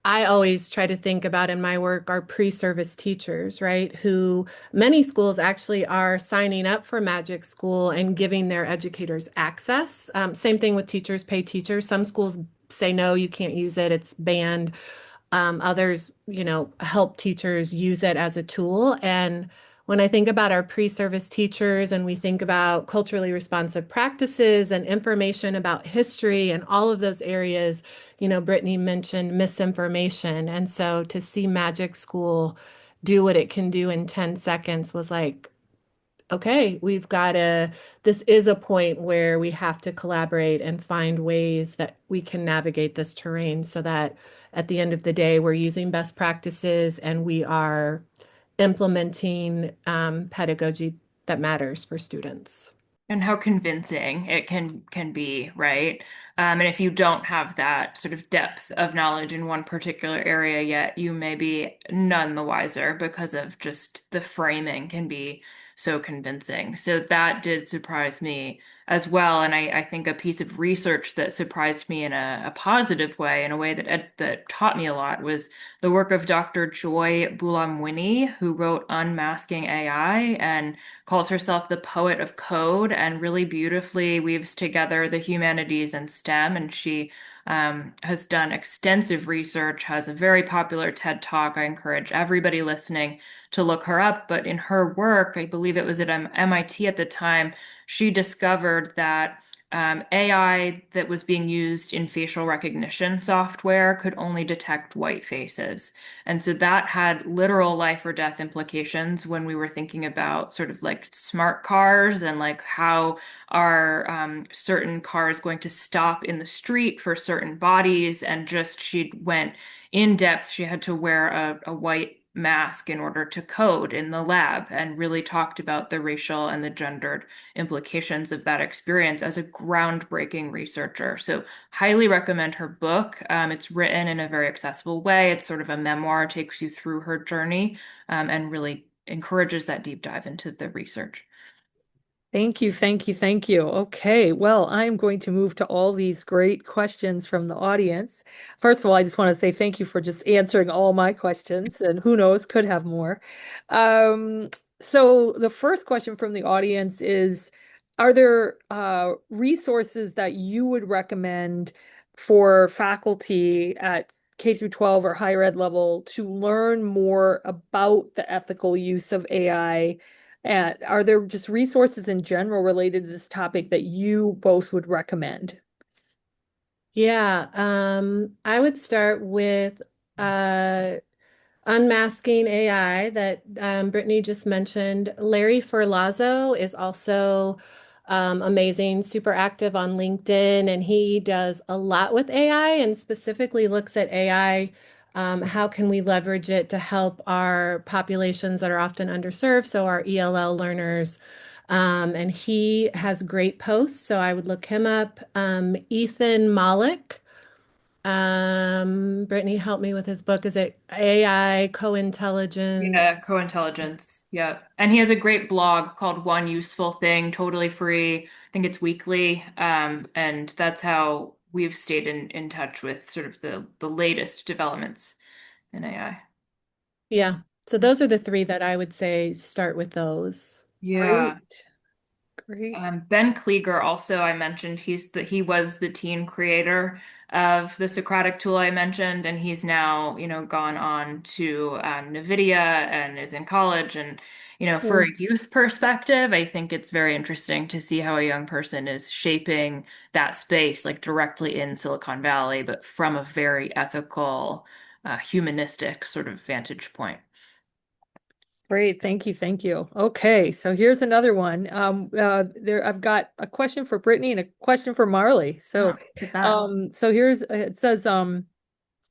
I always try to think about in my work our pre-service teachers, right? Who many schools actually are signing up for Magic School and giving their educators access. Same thing with teachers pay teachers. Some schools say, no, you can't use it, it's banned. Others, help teachers use it as a tool. And when I think about our pre-service teachers and we think about culturally responsive practices and information about history and all of those areas, Brittany mentioned misinformation. And so to see Magic School do what it can do in 10 seconds was like, okay, this is a point where we have to collaborate and find ways that we can navigate this terrain so that at the end of the day, we're using best practices and we are implementing pedagogy that matters for students. And how convincing it can be, right? And if you don't have that sort of depth of knowledge in one particular area yet, you may be none the wiser because of just the framing can be so convincing. So that did surprise me as well. And I think a piece of research that surprised me in a positive way, in a way that taught me a lot, was the work of Dr. Joy Buolamwini, who wrote Unmasking AI and calls herself the poet of code and really beautifully weaves together the humanities and STEM. And she has done extensive research, has a very popular TED Talk. I encourage everybody listening to look her up. But in her work, I believe it was at MIT at the time, she discovered that AI that was being used in facial recognition software could only detect white faces. And so that had literal life or death implications when we were thinking about sort of like smart cars and like how are certain cars going to stop in the street for certain bodies. And just she went in depth. She had to wear a white mask in order to code in the lab and really talked about the racial and the gendered implications of that experience as a groundbreaking researcher. So highly recommend her book. It's written in a very accessible way. It's sort of a memoir, takes you through her journey, and really encourages that deep dive into the research. Thank you, thank you, thank you. Okay, well, I'm going to move to all these great questions from the audience. First of all, I just want to say thank you for just answering all my questions, and who knows, could have more. Um, so the first question from the audience is, are there resources that you would recommend for faculty at K through 12 or higher ed level to learn more about the ethical use of AI? And are there just resources in general related to this topic that you both would recommend? Yeah, I would start with uh, Unmasking AI that Brittany just mentioned. Larry Ferlazzo is also amazing, super active on LinkedIn, and he does a lot with AI and specifically looks at AI. How can we leverage it to help our populations that are often underserved, so our ELL learners? And he has great posts, so I would look him up. Ethan Malik. Brittany helped me with his book. Is it AI Yeah, Co-Intelligence? co-intelligence. Yeah. And he has a great blog called One Useful Thing, totally free. I think it's weekly. And that's how we've stayed in touch with sort of the latest developments in AI. Yeah. So those are the three that I would say start with those. Yeah. Great, great. Ben Klieger also I mentioned he was the teen creator of the Socratic tool I mentioned, and he's now, gone on to NVIDIA and is in college. And, for Cool. a youth perspective, I think it's very interesting to see how a young person is shaping that space, like directly in Silicon Valley, but from a very ethical, humanistic sort of vantage point. Great, thank you, thank you. Okay, so here's another one. I've got a question for Brittany and a question for Marlee. Oh, So, look at that. here's it says,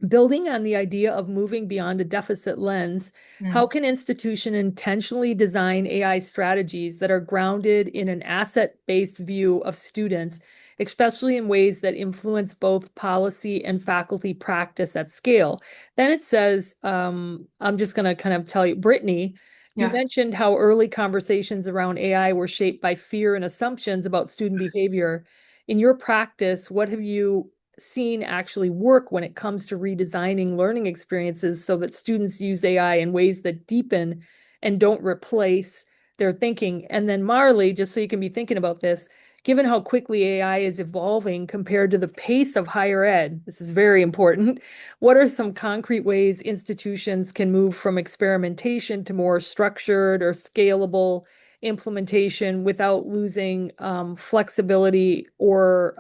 building on the idea of moving beyond a deficit lens, how Hmm. can institution intentionally design AI strategies that are grounded in an asset-based view of students, especially in ways that influence both policy and faculty practice at scale? Then it says, I'm just going to kind of tell you, Brittany, you Yeah. mentioned how early conversations around AI were shaped by fear and assumptions about student behavior. In your practice, what have you seen actually work when it comes to redesigning learning experiences so that students use AI in ways that deepen and don't replace their thinking? And then Marlee, just so you can be thinking about this, given how quickly AI is evolving compared to the pace of higher ed, this is very important. What are some concrete ways institutions can move from experimentation to more structured or scalable implementation without losing flexibility or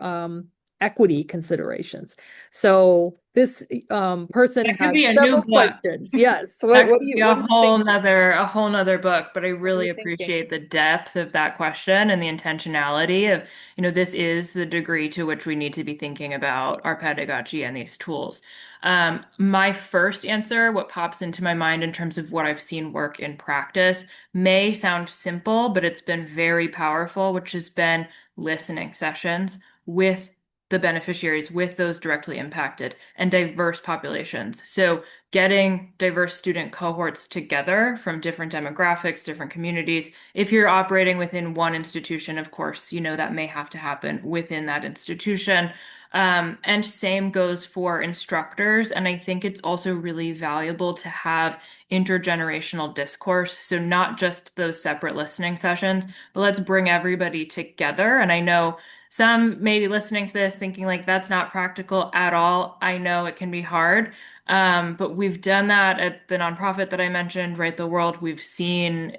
equity considerations. So this person That could has be a new several book. questions. Yes. That What could be what are you thinking? a whole nother book, but I What are really you thinking? appreciate the depth of that question and the intentionality of, this is the degree to which we need to be thinking about our pedagogy and these tools. My first answer, what pops into my mind in terms of what I've seen work in practice, may sound simple, but it's been very powerful, which has been listening sessions with the beneficiaries, with those directly impacted and diverse populations. So getting diverse student cohorts together from different demographics, different communities. If you're operating within one institution, of course, that may have to happen within that institution. And same goes for instructors. And I think it's also really valuable to have intergenerational discourse. So not just those separate listening sessions, but let's bring everybody together. And I know some may be listening to this thinking like that's not practical at all. I know it can be hard. But we've done that at the nonprofit that I mentioned, Right the World. We've seen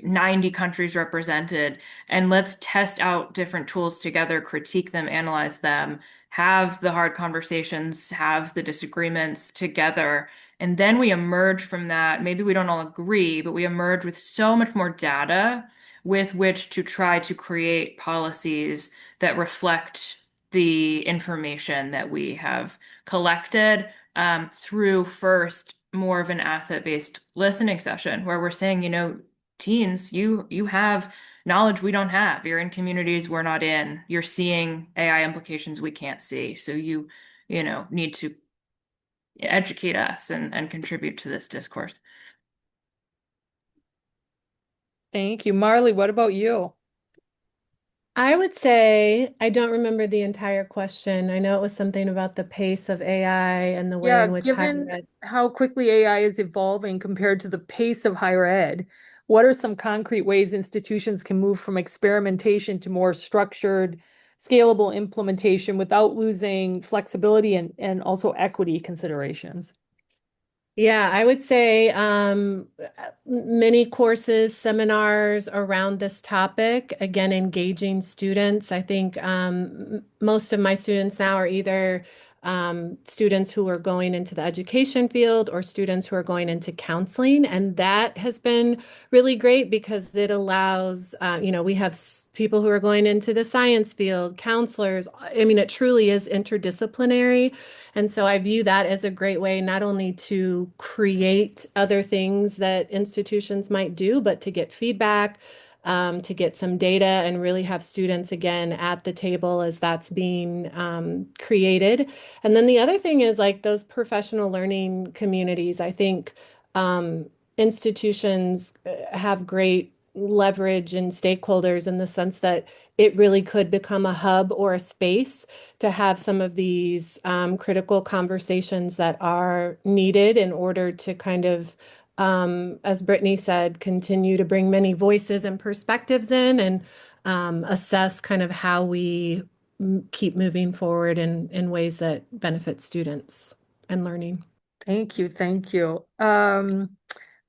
90 countries represented, and let's test out different tools together, critique them, analyze them, have the hard conversations, have the disagreements together. And then we emerge from that. Maybe we don't all agree, but we emerge with so much more data with which to try to create policies that reflect the information that we have collected through first more of an asset-based listening session where we're saying, teens, you have knowledge we don't have. You're in communities we're not in. You're seeing AI implications we can't see. So need to educate us and contribute to this discourse. Thank you. Marlee, what about you? I would say I don't remember the entire question. I know it was something about the pace of AI and the way Yeah, in which higher given ed. how quickly AI is evolving compared to the pace of higher ed, what are some concrete ways institutions can move from experimentation to more structured, scalable implementation without losing flexibility and also equity considerations? Yeah, I would say many courses, seminars around this topic, again, engaging students. I think most of my students now are either students who are going into the education field or students who are going into counseling. And that has been really great because it allows, we have people who are going into the science field, counselors. I mean, it truly is interdisciplinary. And so I view that as a great way not only to create other things that institutions might do, but to get feedback, to get some data and really have students again at the table as that's being created. And then the other thing is like those professional learning communities. I think institutions have great leverage and stakeholders in the sense that it really could become a hub or a space to have some of these critical conversations that are needed in order to kind of, as Brittany said, continue to bring many voices and perspectives in and assess kind of how we keep moving forward in ways that benefit students and learning. Thank you. Thank you.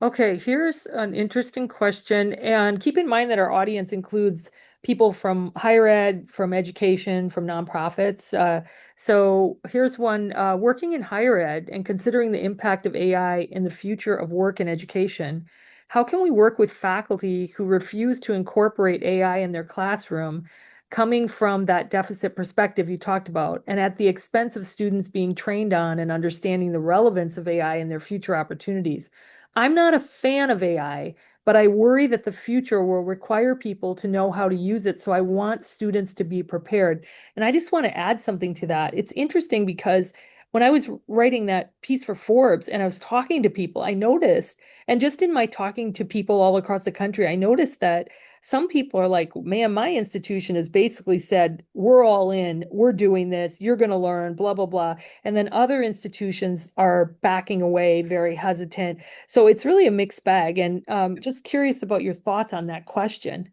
Okay, here's an interesting question. And keep in mind that our audience includes people from higher ed, from education, from nonprofits. So here's one, working in higher ed and considering the impact of AI in the future of work and education. How can we work with faculty who refuse to incorporate AI in their classroom, coming from that deficit perspective you talked about, and at the expense of students being trained on and understanding the relevance of AI in their future opportunities? I'm not a fan of AI, but I worry that the future will require people to know how to use it. So I want students to be prepared. And I just want to add something to that. It's interesting because when I was writing that piece for Forbes and I was talking to people, I noticed, and just in my talking to people all across the country, I noticed that some people are like, man, my institution has basically said, we're all in, we're doing this, you're going to learn, blah, blah, blah. And then other institutions are backing away, very hesitant. So it's really a mixed bag. And just curious about your thoughts on that question.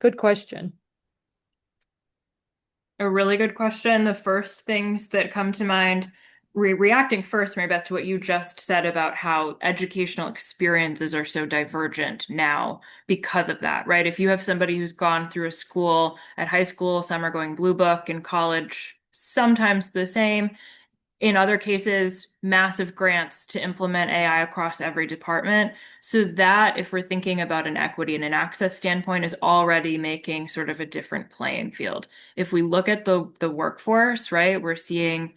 Good question. A really good question. The first things that come to mind reacting first, Mary Beth, to what you just said about how educational experiences are so divergent now because of that, right? If you have somebody who's gone through a school at high school, some are going blue book, in college, sometimes the same. In other cases, massive grants to implement AI across every department. So that, if we're thinking about an equity and an access standpoint, is already making sort of a different playing field. If we look at the workforce, right, we're seeing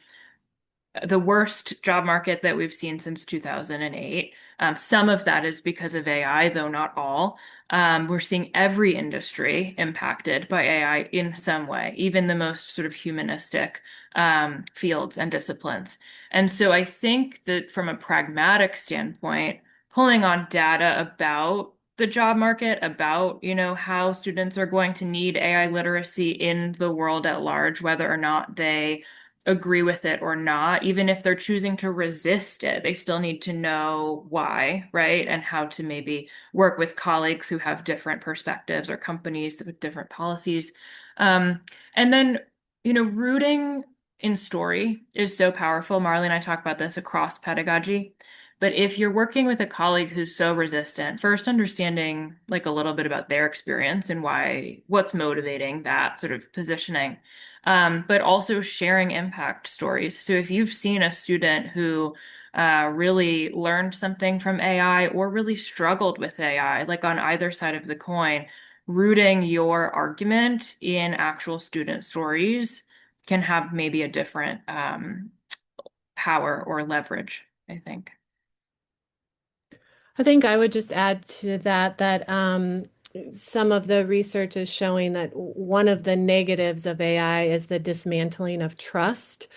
the worst job market that we've seen since 2008. Some of that is because of AI, though not all. We're seeing every industry impacted by AI in some way, even the most sort of humanistic fields and disciplines. And so I think that from a pragmatic standpoint, pulling on data about the job market, about, how students are going to need AI literacy in the world at large, whether or not they agree with it or not, even if they're choosing to resist it, they still need to know why, right? And how to maybe work with colleagues who have different perspectives or companies with different policies. And then, rooting in story is so powerful. Marlee and I talk about this across pedagogy. But if you're working with a colleague who's so resistant, first understanding like a little bit about their experience and what's motivating that sort of positioning, but also sharing impact stories. So if you've seen a student who really learned something from AI or really struggled with AI, like on either side of the coin, rooting your argument in actual student stories can have maybe a different power or leverage, I think. I think I would just add to that some of the research is showing that one of the negatives of AI is the dismantling of trust.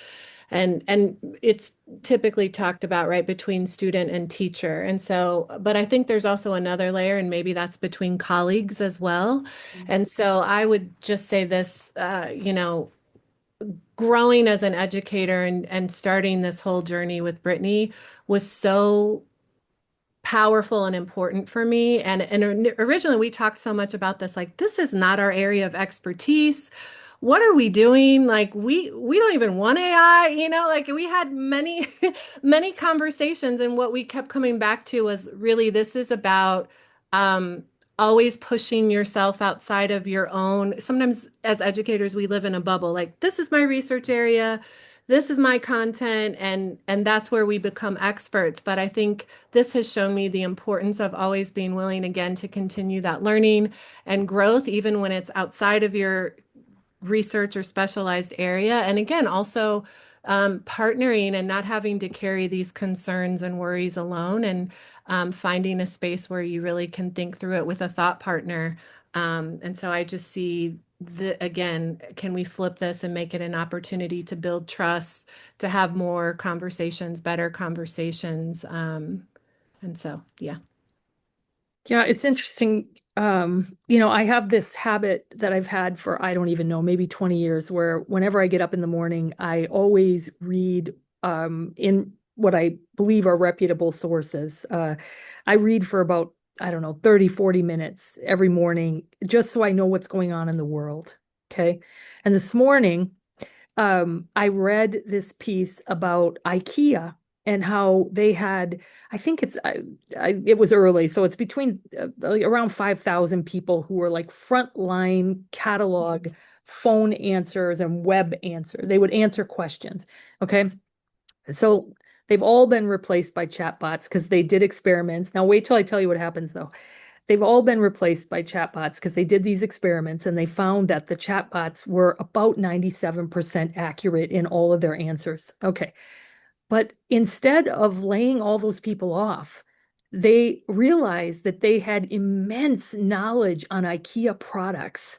And it's typically talked about right between student and teacher. And so, but I think there's also another layer, and maybe that's between colleagues as well. And so I would just say this, growing as an educator and starting this whole journey with Brittany was so powerful and important for me. And originally we talked so much about this, like this is not our area of expertise. What are we doing? Like we don't even want AI, like we had many many conversations, and what we kept coming back to was really this is about um always pushing yourself outside of your own. Sometimes as educators we live in a bubble, like this is my research area, this is my content, and that's where we become experts. But I think this has shown me the importance of always being willing again to continue that learning and growth, even when it's outside of your research or specialized area. And again, also partnering and not having to carry these concerns and worries alone, and finding a space where you really can think through it with a thought partner. And so I just see again, can we flip this and make it an opportunity to build trust, to have more conversations, better conversations? And so, yeah. Yeah, it's interesting. I have this habit that I've had for, I don't even know, maybe 20 years, where whenever I get up in the morning, I always read in what I believe are reputable sources. I read for about, I don't know, 30, 40 minutes every morning, just so I know what's going on in the world. Okay. And this morning, I read this piece about IKEA and how they had, I think it was early, so it's between like around 5,000 people who were like frontline catalog phone answers and web answer. They would answer questions. Okay. So they've all been replaced by chatbots because they did experiments. Now wait till I tell you what happens though. They've all been replaced by chatbots because they did these experiments and they found that the chatbots were about 97% accurate in all of their answers. Okay. But instead of laying all those people off, they realized that they had immense knowledge on IKEA products.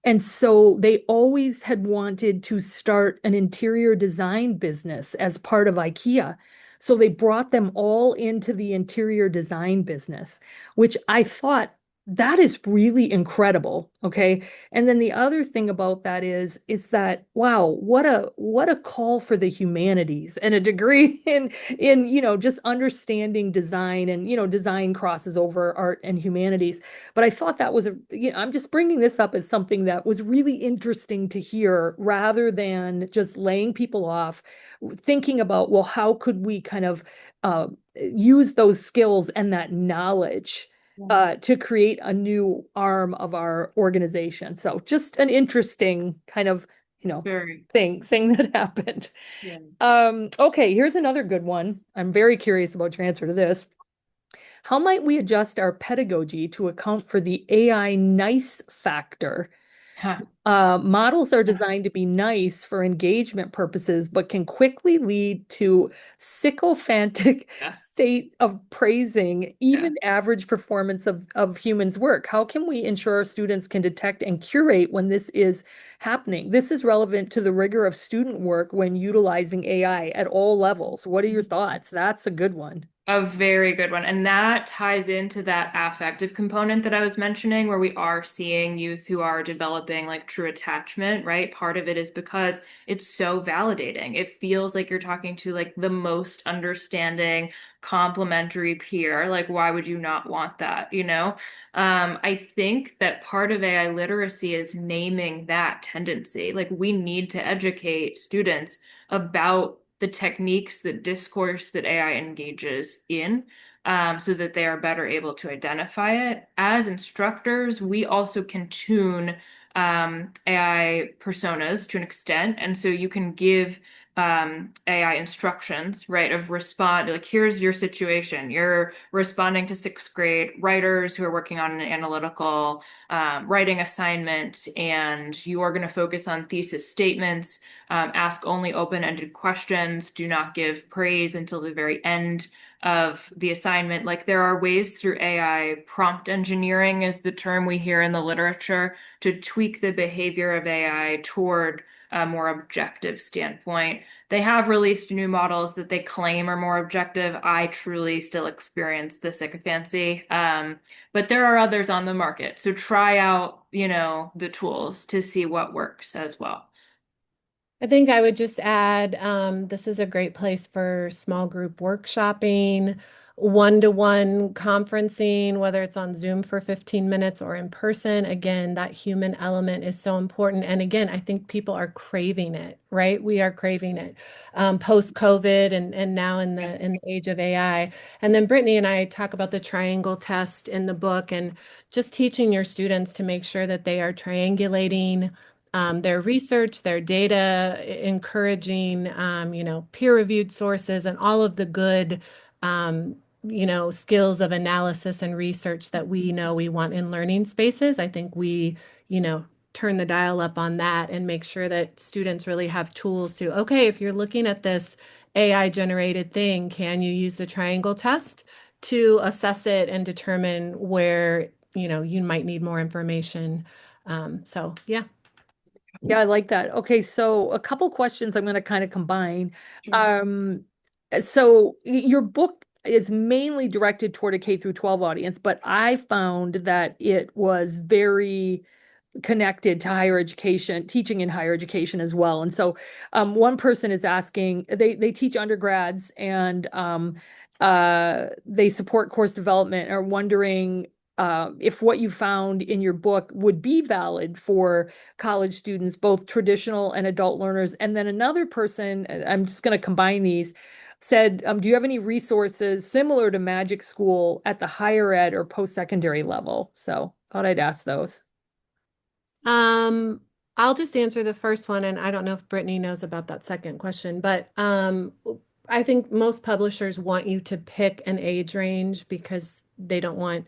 And so they always had wanted to start an interior design business as part of IKEA. So they brought them all into the interior design business, which I thought that is really incredible. Okay. And then the other thing about that is that, wow, what a call for the humanities and a degree in, just understanding design and, design crosses over art and humanities. But I thought that was I'm just bringing this up as something that was really interesting to hear rather than just laying people off, thinking about, well, how could we kind of use those skills and that knowledge to create a new arm of our organization. So just an interesting kind of, Very. thing that happened. Yeah. Okay, here's another good one. I'm very curious about your answer to this. How might we adjust our pedagogy to account for the AI nice factor? Huh. Models are designed to be nice for engagement purposes, but can quickly lead to sycophantic Yes. state of praising Yes. even average performance of humans' work. How can we ensure our students can detect and curate when this is happening? This is relevant to the rigor of student work when utilizing AI at all levels. What are your thoughts? That's a good one. A very good one. And that ties into that affective component that I was mentioning, where we are seeing youth who are developing like true attachment, right? Part of it is because it's so validating. It feels like you're talking to like the most understanding, complimentary peer. Like, why would you not want that, you know? I think that part of AI literacy is naming that tendency. Like, we need to educate students about the techniques, the discourse that AI engages in, so that they are better able to identify it. As instructors, we also can tune AI personas to an extent. And so you can give AI instructions, right, of respond, like, here's your situation. You're responding to sixth grade writers who are working on an analytical writing assignment, and you are going to focus on thesis statements. Ask only open-ended questions. Do not give praise until the very end of the assignment. Like, there are ways through AI, prompt engineering is the term we hear in the literature, to tweak the behavior of AI toward a more objective standpoint. They have released new models that they claim are more objective. I truly still experience the sycophancy. But there are others on the market. So try out, the tools to see what works as well. I think I would just add, this is a great place for small group workshopping, one-to-one conferencing, whether it's on Zoom for 15 minutes or in person. Again, that human element is so important. And again, I think people are craving it, right? We are craving it post-COVID and now in the age of AI. And then Brittany and I talk about the triangle test in the book and just teaching your students to make sure that they are triangulating their research, their data, encouraging, peer-reviewed sources and all of the good, skills of analysis and research that we know we want in learning spaces. I think we, turn the dial up on that and make sure that students really have tools to, okay, if you're looking at this AI generated thing, can you use the triangle test to assess it and determine where, you might need more information? So yeah. Yeah, I like that. Okay, so a couple questions I'm going to kind of combine. Sure. So your book is mainly directed toward a K through 12 audience, but I found that it was very connected to higher education, teaching in higher education as well. And so one person is asking, they teach undergrads and they support course development, are wondering if what you found in your book would be valid for college students, both traditional and adult learners. And then another person, I'm just going to combine these, said, do you have any resources similar to Magic School at the higher ed or post-secondary level? So thought I'd ask those. Um, I'll just answer the first one, and I don't know if Brittany knows about that second question, but I think most publishers want you to pick an age range because they don't want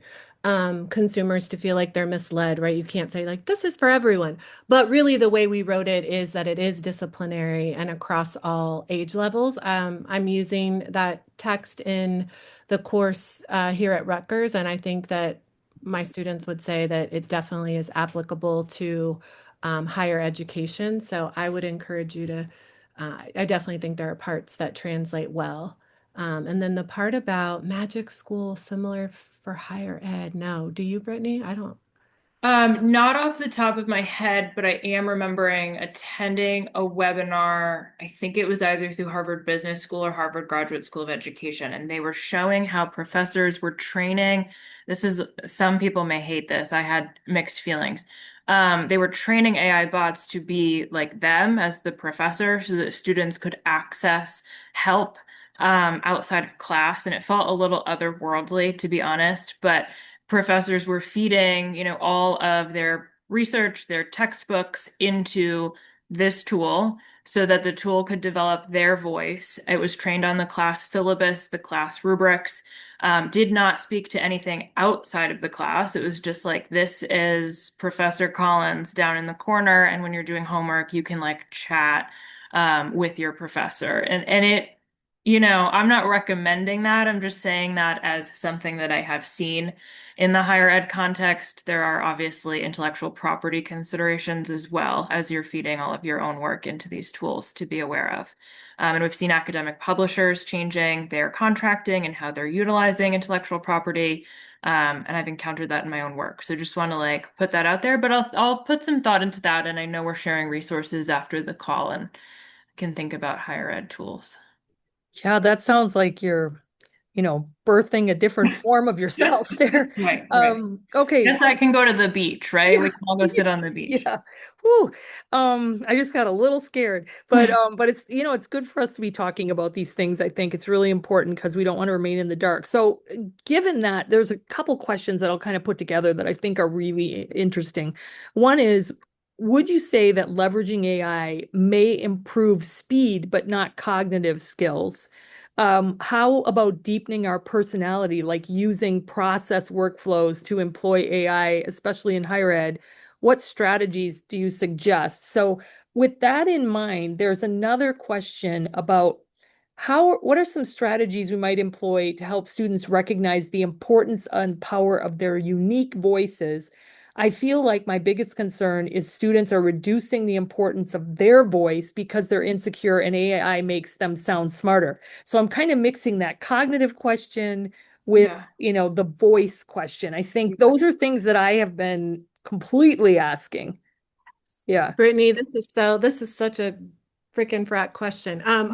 consumers to feel like they're misled, right? You can't say like this is for everyone, but really the way we wrote it is that it is disciplinary and across all age levels. I'm using that text in the course here at Rutgers, and I think that my students would say that it definitely is applicable to higher education. So I would encourage you to, I definitely think there are parts that translate well. And then the part about magic school, similar for higher ed. No. Do you, Brittany? I don't. Not off the top of my head, but I am remembering attending a webinar. I think it was either through Harvard Business School or Harvard Graduate School of Education, and they were showing how professors were training. This is, some people may hate this. I had mixed feelings. They were training AI bots to be like them as the professor so that students could access help outside of class. And it felt a little otherworldly, to be honest, but professors were feeding, all of their research, their textbooks into this tool so that the tool could develop their voice. It was trained on the class syllabus, the class rubrics, did not speak to anything outside of the class. It was just like, this is Professor Collins down in the corner, and when you're doing homework, you can like chat with your professor. And it, I'm not recommending that. I'm just saying that as something that I have seen in the higher ed context. There are obviously intellectual property considerations as well as you're feeding all of your own work into these tools to be aware of. And we've seen academic publishers changing their contracting and how they're utilizing intellectual property. And I've encountered that in my own work. So just want to like put that out there, but I'll put some thought into that. And I know we're sharing resources after the call and can think about higher ed tools. Yeah, that sounds like you're, birthing a different form of yourself there. Right, right. Okay, Yes, so I can go to the beach, right? yeah, We can all go yeah, sit on the beach. yeah. Whew. I just got a little scared, but it's it's good for us to be talking about these things. I think it's really important because we don't want to remain in the dark. So, given that, there's a couple questions that I'll kind of put together that I think are really interesting. One is, would you say that leveraging AI may improve speed but not cognitive skills? How about deepening our personality, like using process workflows to employ AI, especially in higher ed? What strategies do you suggest? So, with that in mind, there's another question about what are some strategies we might employ to help students recognize the importance and power of their unique voices? I feel like my biggest concern is students are reducing the importance of their voice because they're insecure and AI makes them sound smarter. So I'm kind of mixing that cognitive question with, Yeah. the voice question. I think those are things that I have been completely asking. Yeah. Brittany, this is such a freaking frat question. I'm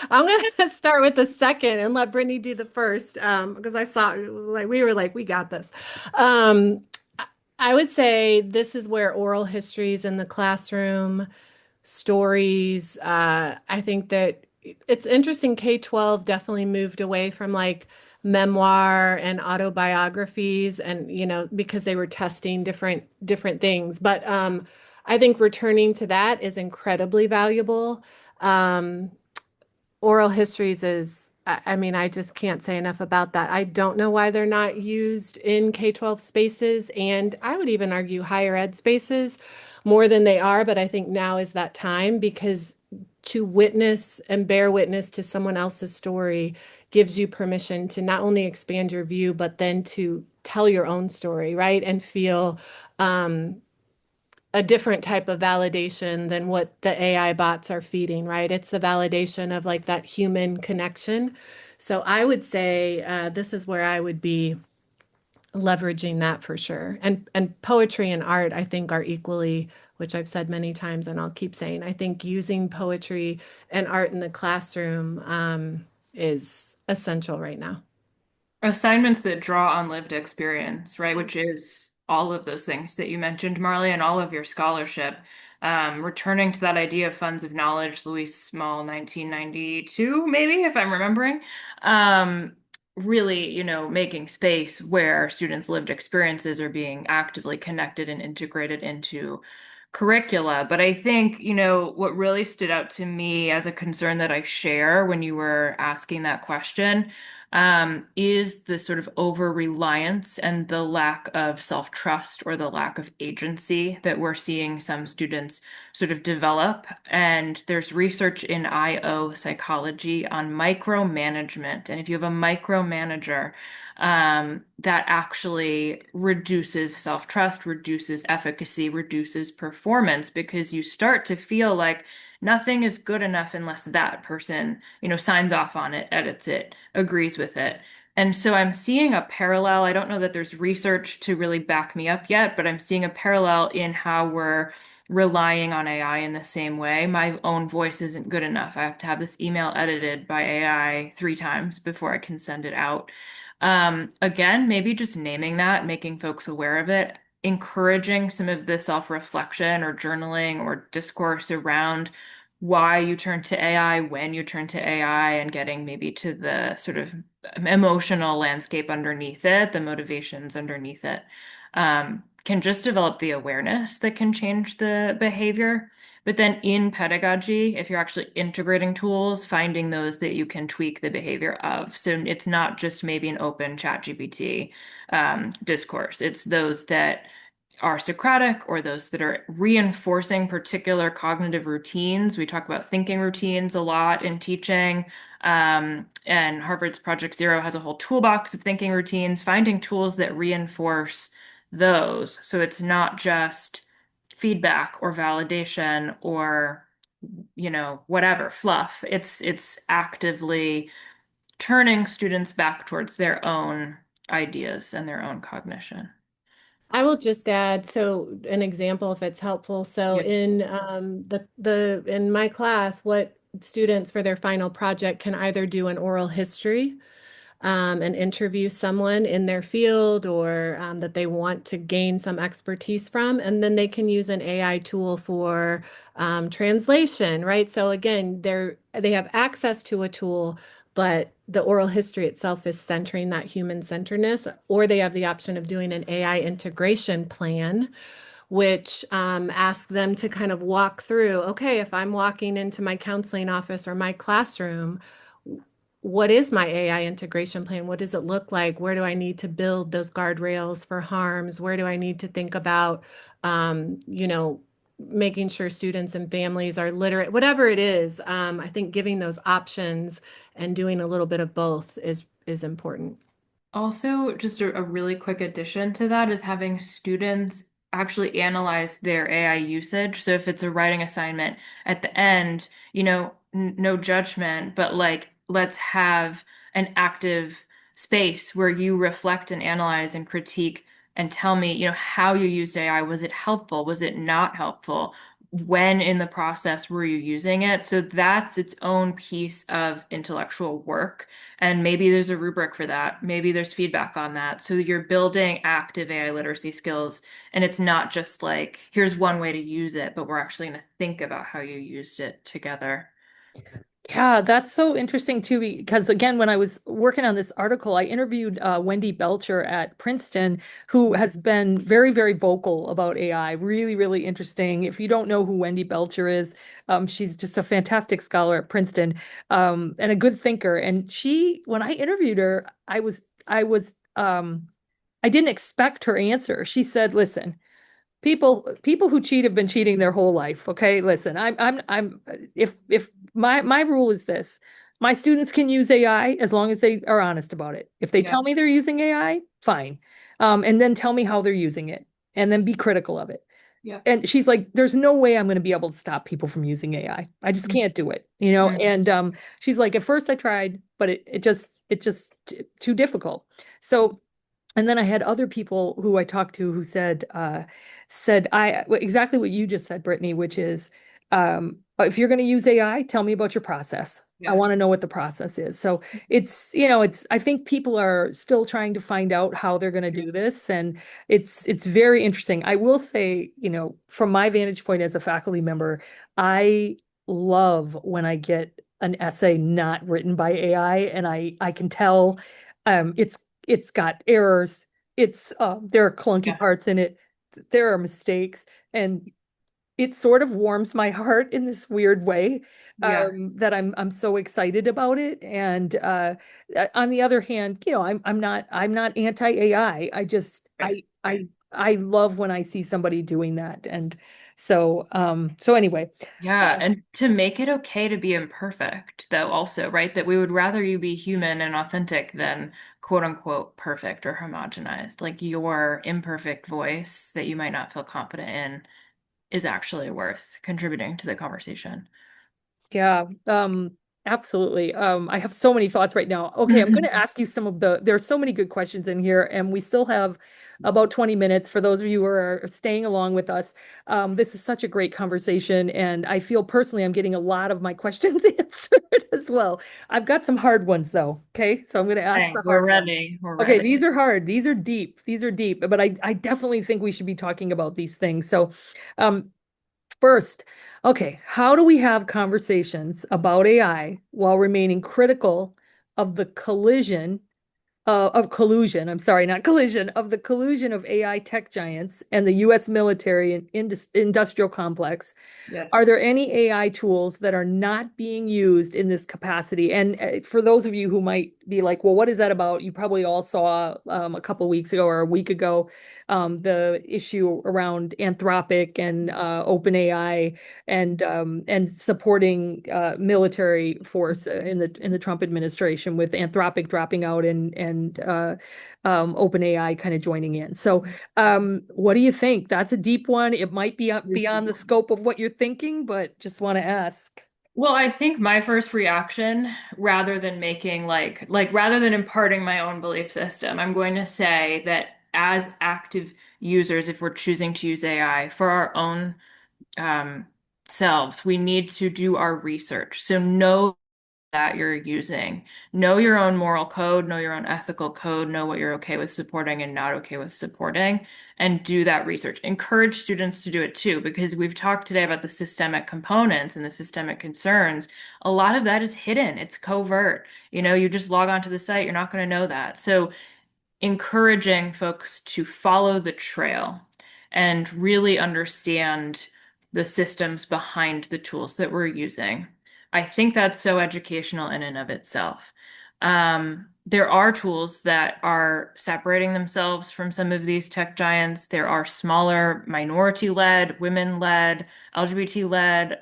gonna start with the second and let Brittany do the first, because I saw like we were like, we got this. Um, I would say this is where oral histories in the classroom, stories. I think that it's interesting. K-12 definitely moved away from like memoir and autobiographies, and because they were testing different things. But I think returning to that is incredibly valuable. Um, Oral histories is, I mean, I just can't say enough about that. I don't know why they're not used in K-12 spaces, and I would even argue higher ed spaces more than they are, but I think now is that time because to witness and bear witness to someone else's story gives you permission to not only expand your view, but then to tell your own story, right? And feel a different type of validation than what the AI bots are feeding, right? It's the validation of like that human connection. So I would say this is where I would be leveraging that for sure. And poetry and art, I think, are equally, which I've said many times, and I'll keep saying. I think using poetry and art in the classroom is essential right now. Assignments that draw on lived experience, right? Which is all of those things that you mentioned, Marley, and all of your scholarship. Returning to that idea of funds of knowledge, Louis Small, 1992, maybe, if I'm remembering. Really, making space where students' lived experiences are being actively connected and integrated into curricula. But I think, what really stood out to me as a concern that I share when you were asking that question, is the sort of over reliance and the lack of self-trust or the lack of agency that we're seeing some students sort of develop. And there's research in IO psychology on micromanagement. And if you have a micromanager, that actually reduces self-trust, reduces efficacy, reduces performance because you start to feel like nothing is good enough unless that person, signs off on it, edits it, agrees with it. And so I'm seeing a parallel. I don't know that there's research to really back me up yet, but I'm seeing a parallel in how we're relying on AI in the same way. My own voice isn't good enough. I have to have this email edited by AI 3 times before I can send it out. Again, maybe just naming that, making folks aware of it, encouraging some of the self-reflection or journaling or discourse around why you turn to AI, when you turn to AI, and getting maybe to the sort of emotional landscape underneath it, the motivations underneath it, can just develop the awareness that can change the behavior. But then in pedagogy, if you're actually integrating tools, finding those that you can tweak the behavior of. So it's not just maybe an open ChatGPT discourse. It's those that are Socratic or those that are reinforcing particular cognitive routines. We talk about thinking routines a lot in teaching. And Harvard's Project Zero has a whole toolbox of thinking routines, finding tools that reinforce those. So it's not just feedback or validation or, whatever, fluff. It's actively turning students back towards their own ideas and their own cognition. I will just add, so an example if it's helpful. So Yeah. in the in my class, what students for their final project can either do an oral history and interview someone in their field or that they want to gain some expertise from. And then they can use an AI tool for translation, right? So again, they have access to a tool, but the oral history itself is centering that human centeredness, or they have the option of doing an AI integration plan which ask them to kind of walk through, okay, if I'm walking into my counseling office or my classroom, what is my AI integration plan? What does it look like? Where do I need to build those guardrails for harms? Where do I need to think about, you know, making sure students and families are literate, whatever it is. I think giving those options and doing a little bit of both is important. Also, just a really quick addition to that is having students actually analyze their AI usage. So if it's a writing assignment at the end, no judgment, but like let's have an active space where you reflect and analyze and critique and tell me, how you used AI. Was it helpful? Was it not helpful? When in the process were you using it? So that's its own piece of intellectual work. And maybe there's a rubric for that. Maybe there's feedback on that. So you're building active AI literacy skills. And it's not just like, here's one way to use it, but we're actually going to think about how you used it together. Yeah, that's so interesting too, because again, when I was working on this article, I interviewed Wendy Belcher at Princeton, who has been very, very vocal about AI. Really, really interesting. If you don't know who Wendy Belcher is, she's just a fantastic scholar at Princeton, and a good thinker. And when I interviewed her, I didn't expect her answer. She said, "Listen." People who cheat have been cheating their whole life. Okay, listen, I'm if my rule is this, my students can use AI as long as they are honest about it. If they Yeah. tell me they're using AI, fine. And then tell me how they're using it and then be critical of it. Yeah. And she's like, there's no way I'm going to be able to stop people from using AI. I just can't do it, you know? Mhm. And she's like, at first I tried, but it just too difficult. So and then I had other people who I talked to who said exactly what you just said, Brittany, which is if you're going to use AI, tell me about your process. I Yeah. want to know what the process is. So I think people are still trying to find out how they're going to do this, and it's very interesting. I will say, from my vantage point as a faculty member, I love when I get an essay not written by AI, and I can tell it's got errors. There are clunky Yeah. parts in it. There are mistakes, and it sort of warms my heart in this weird way Yeah. that I'm so excited about it. And on the other hand, I'm not anti-AI. I just Right. Right. I love when I see somebody doing that. And so anyway, Yeah, uh, and to make it okay to be imperfect, though, also, right? That we would rather you be human and authentic than quote unquote perfect or homogenized. Like your imperfect voice that you might not feel confident in is actually worth contributing to the conversation. yeah. Absolutely. I have so many thoughts right now. Okay, I'm going to ask you some of there's so many good questions in here, and we still have about 20 minutes for those of you who are staying along with us. This is such a great conversation, and I feel personally I'm getting a lot of my questions answered as well. I've got some hard ones though. Okay, so I'm going to ask Hey, the we're hard ones. ready. We're Okay, ready. these are hard. These are deep. These are deep, but I definitely think we should be talking about these things. So, um, first, okay, how do we have conversations about AI while remaining critical of the collusion, I'm sorry, not collision, of the collusion of AI tech giants and the US military and industrial complex? Yes. Are there any AI tools that are not being used in this capacity? And for those of you who might be like, well, what is that about? You probably all saw a couple weeks ago or a week ago the issue around Anthropic and OpenAI and supporting military force in the Trump administration with Anthropic dropping out and OpenAI kind of joining in. So what do you think? That's a deep one. It might be beyond the scope of what you're thinking, but just want to ask. Well, I think my first reaction, rather than making rather than imparting my own belief system, I'm going to say that as active users, if we're choosing to use AI for our own um, selves, we need to do our research. So know that you're using. Know your own moral code, know your own ethical code, know what you're okay with supporting and not okay with supporting, and do that research. Encourage students to do it too, because we've talked today about the systemic components and the systemic concerns. A lot of that is hidden, it's covert. You just log onto the site, you're not going to know that. So encouraging folks to follow the trail and really understand the systems behind the tools that we're using. I think that's so educational in and of itself. There are tools that are separating themselves from some of these tech giants. There are smaller minority-led, women-led, LGBT-led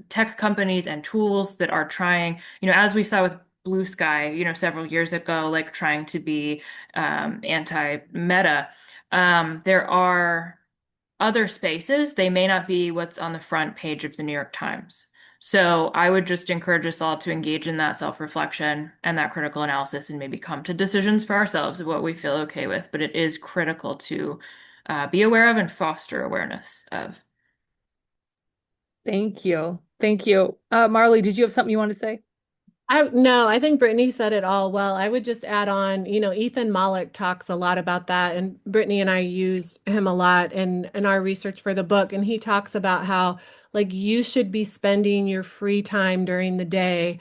tech companies and tools that are trying, as we saw with Blue Sky, several years ago, like trying to be anti-meta. There are other spaces. They may not be what's on the front page of the New York Times. So I would just encourage us all to engage in that self-reflection and that critical analysis and maybe come to decisions for ourselves of what we feel okay with. But it is critical to be aware of and foster awareness of. Thank you. Thank you. Marlee, did you have something you want to say? No, I think Brittany said it all well. I would just add on, Ethan Mollick talks a lot about that, and Brittany and I use him a lot in our research for the book. And he talks about how like you should be spending your free time during the day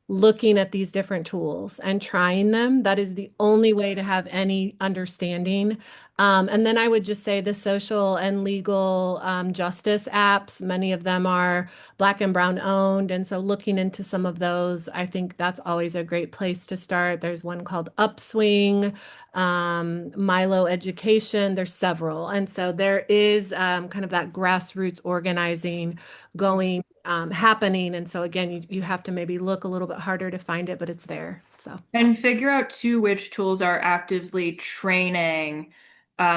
looking at these different tools and trying them. That is the only way to have any understanding. And then I would just say the social and legal justice apps, many of them are Black and Brown owned. And so looking into some of those, I think that's always a great place to start. There's one called Upswing, Milo Education. There's several. And so there is kind of that grassroots organizing going happening. And so again, you have to maybe look a little bit harder to find it, but it's there. So And figure out too which tools are actively training,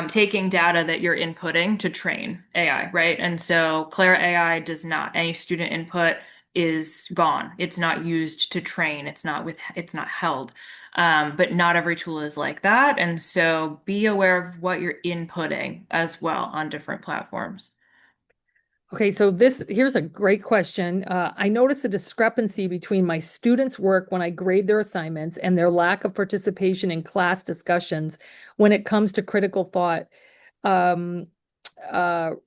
taking data that you're inputting to train AI, right? And so Clara AI does not. Any student input is gone. It's not used to train. It's not held. But not every tool is like that. And so be aware of what you're inputting as well on different platforms. Okay, so here's a great question. I notice a discrepancy between my students' work when I grade their assignments and their lack of participation in class discussions when it comes to critical thought, um,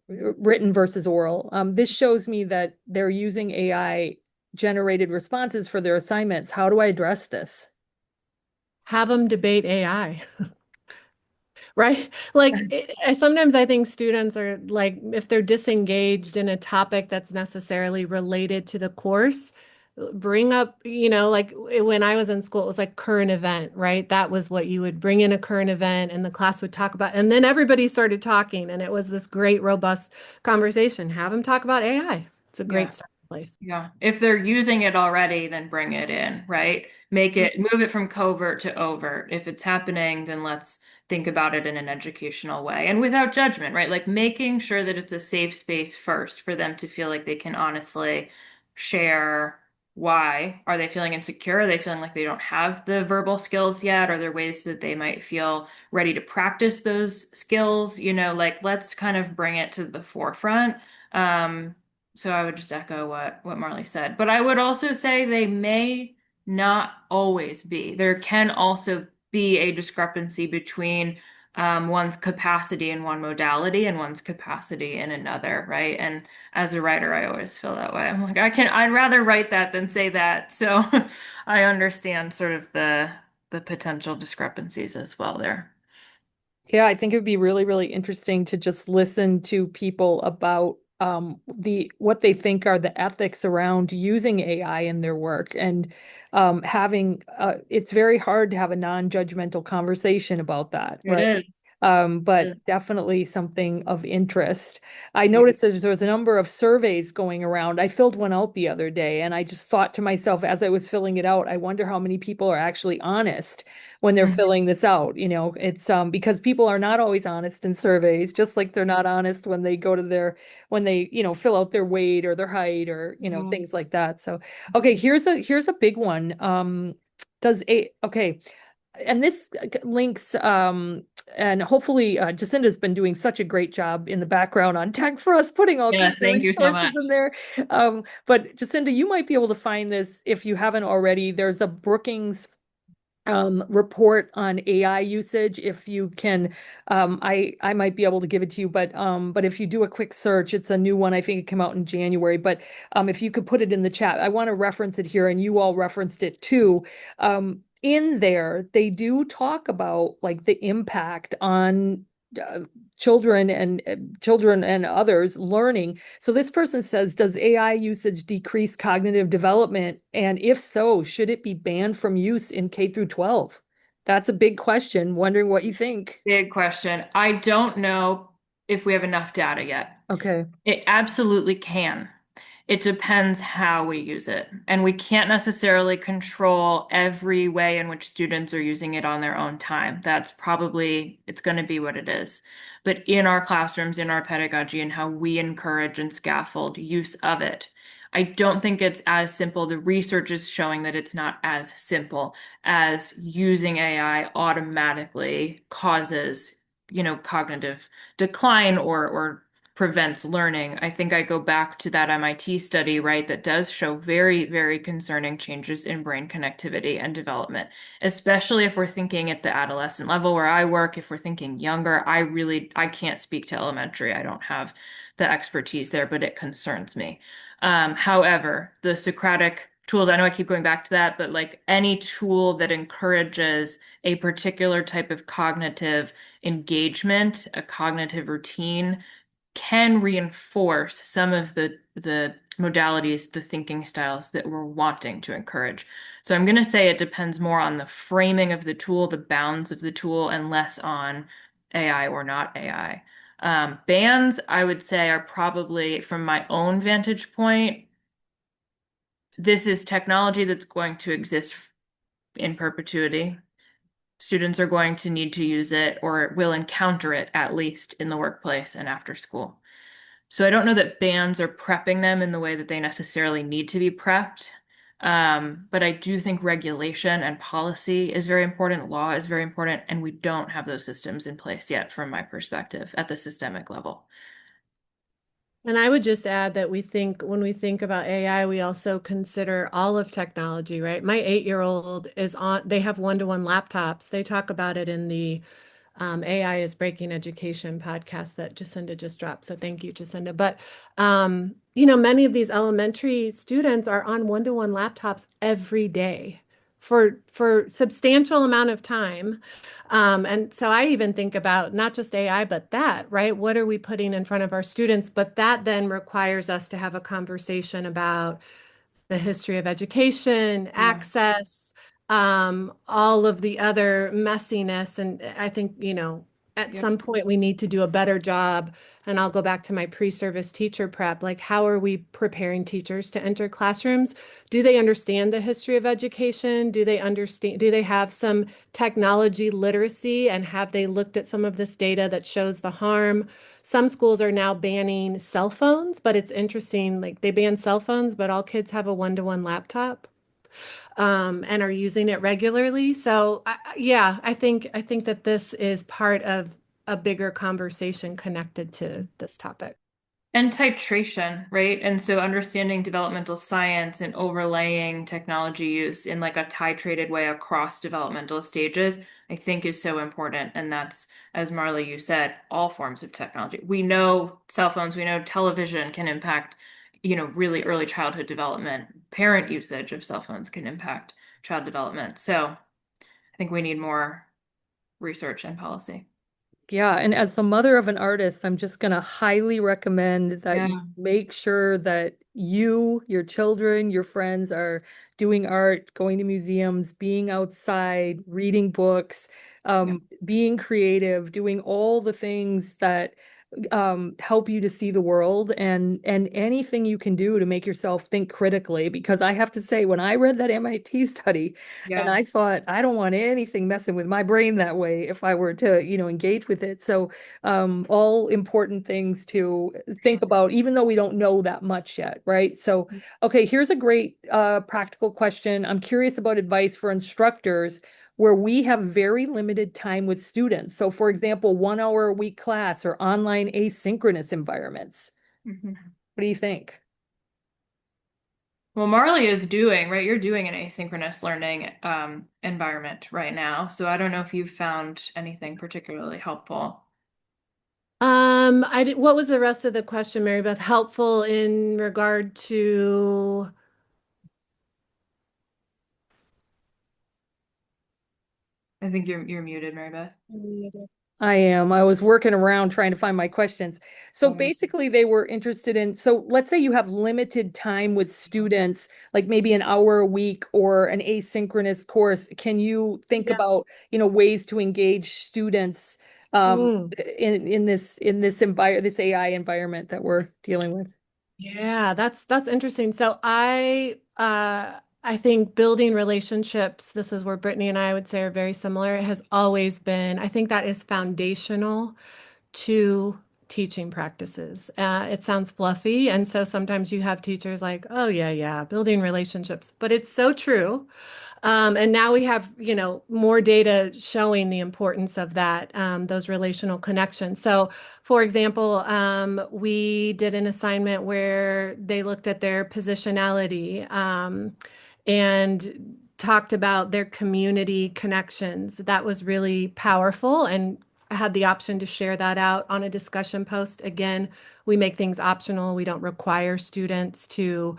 written versus oral. This shows me that they're using AI generated responses for their assignments. How do I address this? have them debate AI. Right? Like sometimes I think students are like, if they're disengaged in a topic that's necessarily related to the course, bring up, like when I was in school, it was like current event, right? That was what you would bring in a current event and the class would talk about, and then everybody started talking and it was this great, robust conversation. Have them talk about AI. It's a Yeah. great starting place. Yeah. If they're using it already, then bring it in, right? Move it from covert to overt. If it's happening, then let's think about it in an educational way and without judgment, right? Like making sure that it's a safe space first for them to feel like they can honestly share why. Are they feeling insecure? Are they feeling like they don't have the verbal skills yet? Are there ways that they might feel ready to practice those skills? Like let's kind of bring it to the forefront. Um, so I would just echo what Marlee said. But I would also say they may not always be. There can also be a discrepancy between one's capacity in one modality and one's capacity in another, right? And as a writer, I always feel that way. I'm like, I'd rather write that than say that. So I understand sort of the potential discrepancies as well there. Yeah, I think it would be really, really interesting to just listen to people about the what they think are the ethics around using AI in their work and having it's very hard to have a non-judgmental conversation about that, It right? is. But definitely something of interest. I Yeah. noticed there was a number of surveys going around. I filled one out the other day, and I just thought to myself as I was filling it out, I wonder how many people are actually honest when they're Mhm. filling this out. It's because people are not always honest in surveys, just like they're not honest when they go to when they, fill out their weight or their height or, Mhm. things like that. So, okay, here's a big one. Okay, and this links and hopefully Jacinda's been doing such a great job in the background on tech for us, putting all kinds Yes, of thank you so resources much. in there. But Jacinda, you might be able to find this if you haven't already. There's a Brookings report on AI usage. If you can, I might be able to give it to you, but if you do a quick search, it's a new one. I think it came out in January. But if you could put it in the chat, I want to reference it here, and you all referenced it too. In there, they do talk about like the impact on uh, children and others learning. So this person says, does AI usage decrease cognitive development? And if so, should it be banned from use in K through 12? That's a big question. Wondering what you think. Big question. I don't know if we have enough data yet. Okay. It absolutely can. It depends how we use it. And we can't necessarily control every way in which students are using it on their own time. It's going to be what it is. But in our classrooms, in our pedagogy, and how we encourage and scaffold use of it, I don't think it's as simple. The research is showing that it's not as simple as using AI automatically causes, cognitive decline or prevents learning. I think I go back to that MIT study, right, that does show very, very concerning changes in brain connectivity and development, especially if we're thinking at the adolescent level where I work, if we're thinking younger. I can't speak to elementary. I don't have the expertise there, but it concerns me. However, the Socratic tools, I know I keep going back to that, but like any tool that encourages a particular type of cognitive engagement, a cognitive routine, can reinforce some of the modalities, the thinking styles that we're wanting to encourage. So I'm going to say it depends more on the framing of the tool, the bounds of the tool, and less on AI or not AI. Bans, I would say, are probably, from my own vantage point, this is technology that's going to exist in perpetuity. Students are going to need to use it or will encounter it at least in the workplace and after school. So I don't know that bans are prepping them in the way that they necessarily need to be prepped. But I do think regulation and policy is very important, law is very important, and we don't have those systems in place yet, from my perspective, at the systemic level. And I would just add that when we think about AI, we also consider all of technology, right? My 8-year-old they have one-to-one laptops. They talk about it in the AI is Breaking Education podcast that Jacinda just dropped. So thank you, Jacinda. But, many of these elementary students are on one-to-one laptops every day for substantial amount of time. And so I even think about not just AI, but that, right? What are we putting in front of our students? But that then requires us to have a conversation about the history of education, Yeah. access, all of the other messiness. And I think, at Yep. some point we need to do a better job. And I'll go back to my pre-service teacher prep. Like, how are we preparing teachers to enter classrooms? Do they understand the history of education? Do they understand, do they have some technology literacy? And have they looked at some of this data that shows the harm? Some schools are now banning cell phones, but it's interesting, like they ban cell phones, but all kids have a one-to-one laptop and are using it regularly. So yeah, I think that this is part of a bigger conversation connected to this topic. And titration, right? And so understanding developmental science and overlaying technology use in like a titrated way across developmental stages, I think is so important. And that's, as Marlee, you said, all forms of technology. We know cell phones, we know television can impact, really early childhood development. Parent usage of cell phones can impact child development. So I think we need more research and policy. Yeah, and as the mother of an artist, I'm just going to highly recommend that you Yeah. make sure that you, your children, your friends are doing art, going to museums, being outside, reading books, Yeah. being creative, doing all the things that help you to see the world and anything you can do to make yourself think critically. Because I have to say, when I read that MIT study, and Yeah. I thought, I don't want anything messing with my brain that way if I were to, engage with it. So, all important things to think about, even though we don't know that much yet, right? So, okay, here's a great practical question. I'm curious about advice for instructors where we have very limited time with students. So, for example, 1 hour a week class or online asynchronous environments. Mhm. What do you think? Well, Marley is doing, right? You're doing an asynchronous learning environment right now. So I don't know if you've found anything particularly helpful. What was the rest of the question, Mary Beth? Helpful in regard to, I think you're muted, Mary Beth. I am. I was working around trying to find my questions. So Um, basically, they were interested in. So let's say you have limited time with students, like maybe an hour a week or an asynchronous course. Can you think yeah. about, ways to engage students Mm. in this this AI environment that we're dealing with? Yeah, that's interesting. So I think building relationships, this is where Brittany and I would say are very similar. It has always been, I think that is foundational to teaching practices. It sounds fluffy, and so sometimes you have teachers like, "Oh yeah, yeah, building relationships," but it's so true. And now we have, more data showing the importance of that, those relational connections. So, for example, we did an assignment where they looked at their positionality, and talked about their community connections. That was really powerful, and I had the option to share that out on a discussion post. Again, we make things optional. We don't require students to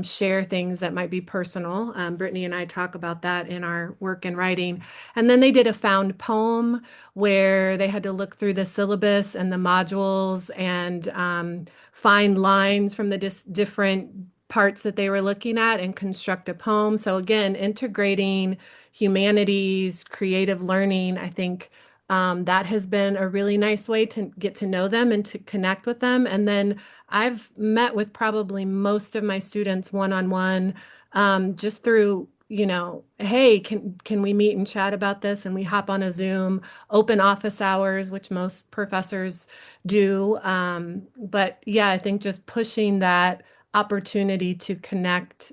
share things that might be personal. Brittany and I talk about that in our work and writing. And then they did a found poem where they had to look through the syllabus and the modules and find lines from the different parts that they were looking at and construct a poem. So again, integrating humanities, creative learning, I think that has been a really nice way to get to know them and to connect with them. And then I've met with probably most of my students one-on-one, just through, hey, can we meet and chat about this? And we hop on a Zoom, open office hours, which most professors do. But yeah, I think just pushing that opportunity to connect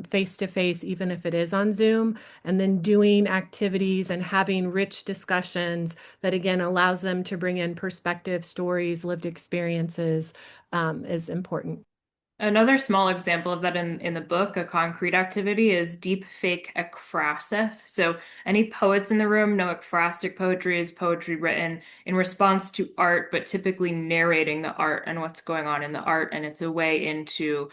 face to face, even if it is on Zoom, and then doing activities and having rich discussions that again allows them to bring in perspective, stories, lived experiences, is important. Another small example of that in the book, a concrete activity, is deep fake ekphrasis. So, any poets in the room know ekphrastic poetry is poetry written in response to art, but typically narrating the art and what's going on in the art. And it's a way into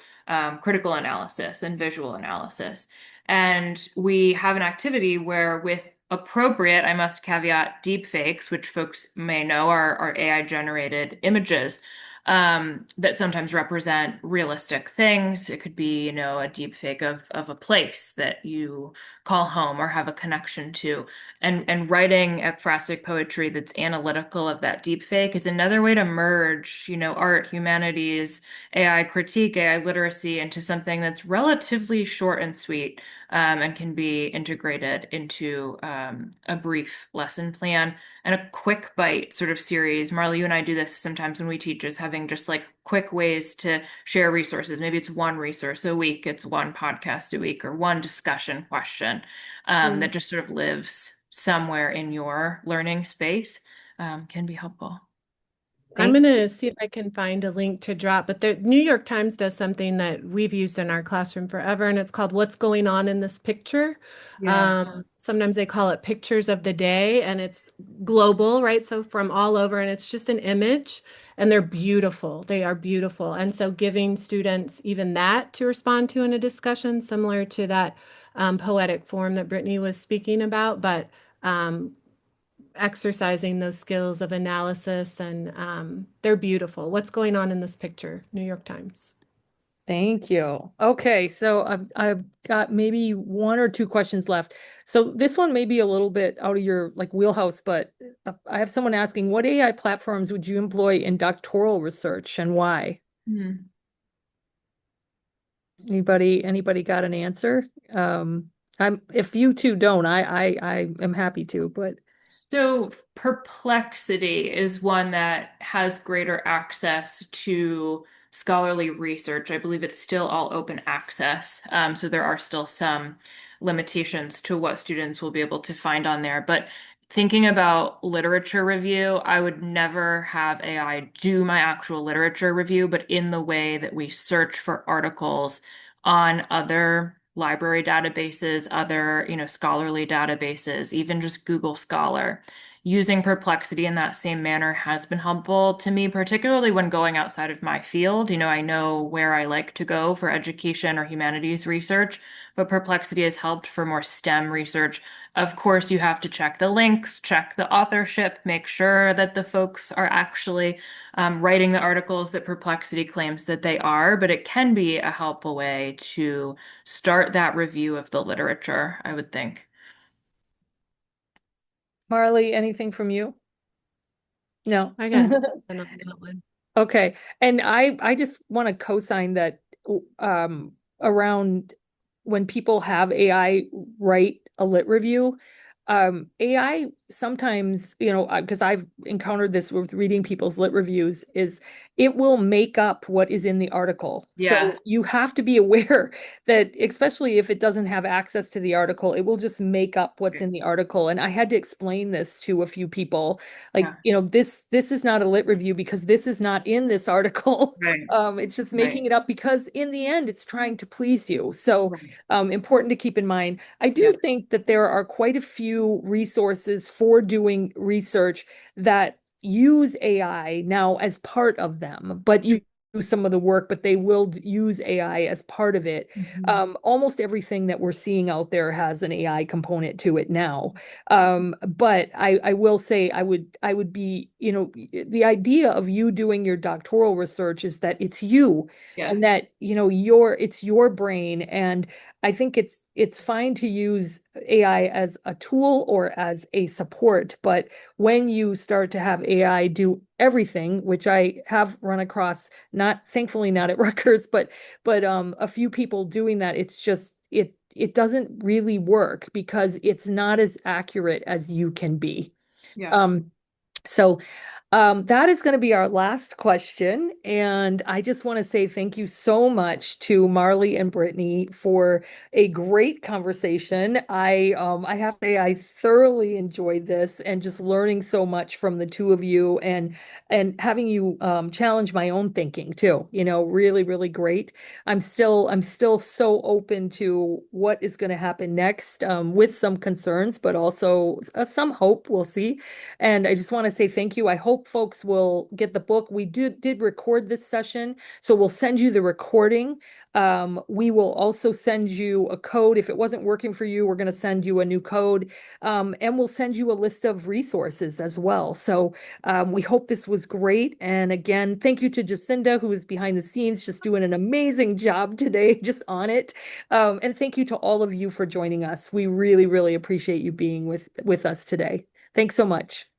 critical analysis and visual analysis. And we have an activity where, with appropriate, I must caveat, deep fakes, which folks may know are AI generated images. that sometimes represent realistic things. It could be, a deep fake of a place that you call home or have a connection to. And writing ekphrastic poetry that's analytical of that deep fake is another way to merge, art, humanities, AI critique, AI literacy into something that's relatively short and sweet, and can be integrated into a brief lesson plan and a quick bite sort of series. Marlee, you and I do this sometimes when we teach, is having just like quick ways to share resources. Maybe it's one resource a week, it's one podcast a week, or one discussion question that just sort of lives somewhere in your learning space, can be helpful. I'm Thank going to see if I can find a link to drop, but the New York Times does something that we've used in our classroom forever, and it's called What's Going On in This Picture. Yeah. Sometimes they call it Pictures of the Day, and it's global, right? So from all over, and it's just an image, and they're beautiful. They are beautiful. And so giving students even that to respond to in a discussion, similar to that poetic form that Brittany was speaking about, but um, exercising those skills of analysis, and they're beautiful. What's going on in this picture? New York Times. Thank you. Okay, so I've got maybe one or two questions left. So this one may be a little bit out of your like wheelhouse, but I have someone asking, what AI platforms would you employ in doctoral research and why? Hmm. Anybody got an answer? If you two don't, I am happy to, but So Perplexity is one that has greater access to scholarly research. I believe it's still all open access. So there are still some limitations to what students will be able to find on there. But thinking about literature review, I would never have AI do my actual literature review, but in the way that we search for articles on other library databases, other, scholarly databases, even just Google Scholar. Using Perplexity in that same manner has been helpful to me, particularly when going outside of my field. I know where I like to go for education or humanities research, but Perplexity has helped for more STEM research. Of course, you have to check the links, check the authorship, make sure that the folks are actually writing the articles that Perplexity claims that they are, but it can be a helpful way to start that review of the literature, I would think. Marley, anything from you? No. I got nothing on that one. Okay. And I just want to co-sign that around when people have AI write a lit review, AI sometimes, because I've encountered this with reading people's lit reviews, is it will make up what is in the article. Yeah. So you have to be aware that, especially if it doesn't have access to the article, it will just make up what's in the article. And I had to explain this to a few people, like, Yeah. this is not a lit review because this is not in this article. Right. It's just making Right. it up because in the end, it's trying to please you. So Right. important to keep in mind. I do Yeah. think that there are quite a few resources for doing research that use AI now as part of them, but you do some of the work, but they will use AI as part of it. Mhm. Almost everything that we're seeing out there has an AI component to it now. But I will say I would be, the idea of you doing your doctoral research is that it's you and Yes. that, it's your brain. And I think it's fine to use AI as a tool or as a support, but when you start to have AI do everything, which I have run across, not thankfully not at Rutgers, but a few people doing that, it's just it doesn't really work because it's not as accurate as you can be. Yeah. Um, so that is going to be our last question. And I just want to say thank you so much to Marlee and Brittany for a great conversation. I have to say I thoroughly enjoyed this and just learning so much from the two of you and having you challenge my own thinking too. Really, really great. I'm still so open to what is going to happen next, with some concerns, but also some hope. We'll see. And I just want to say thank you. I hope hope folks will get the book. We did record this session, so we'll send you the recording. We will also send you a code. If it wasn't working for you, we're going to send you a new code, and we'll send you a list of resources as well. So we hope this was great. And again, thank you to Jacinda, who is behind the scenes, just doing an amazing job today, just on it. And thank you to all of you for joining us. We really, really appreciate you being with us today. Thanks so much.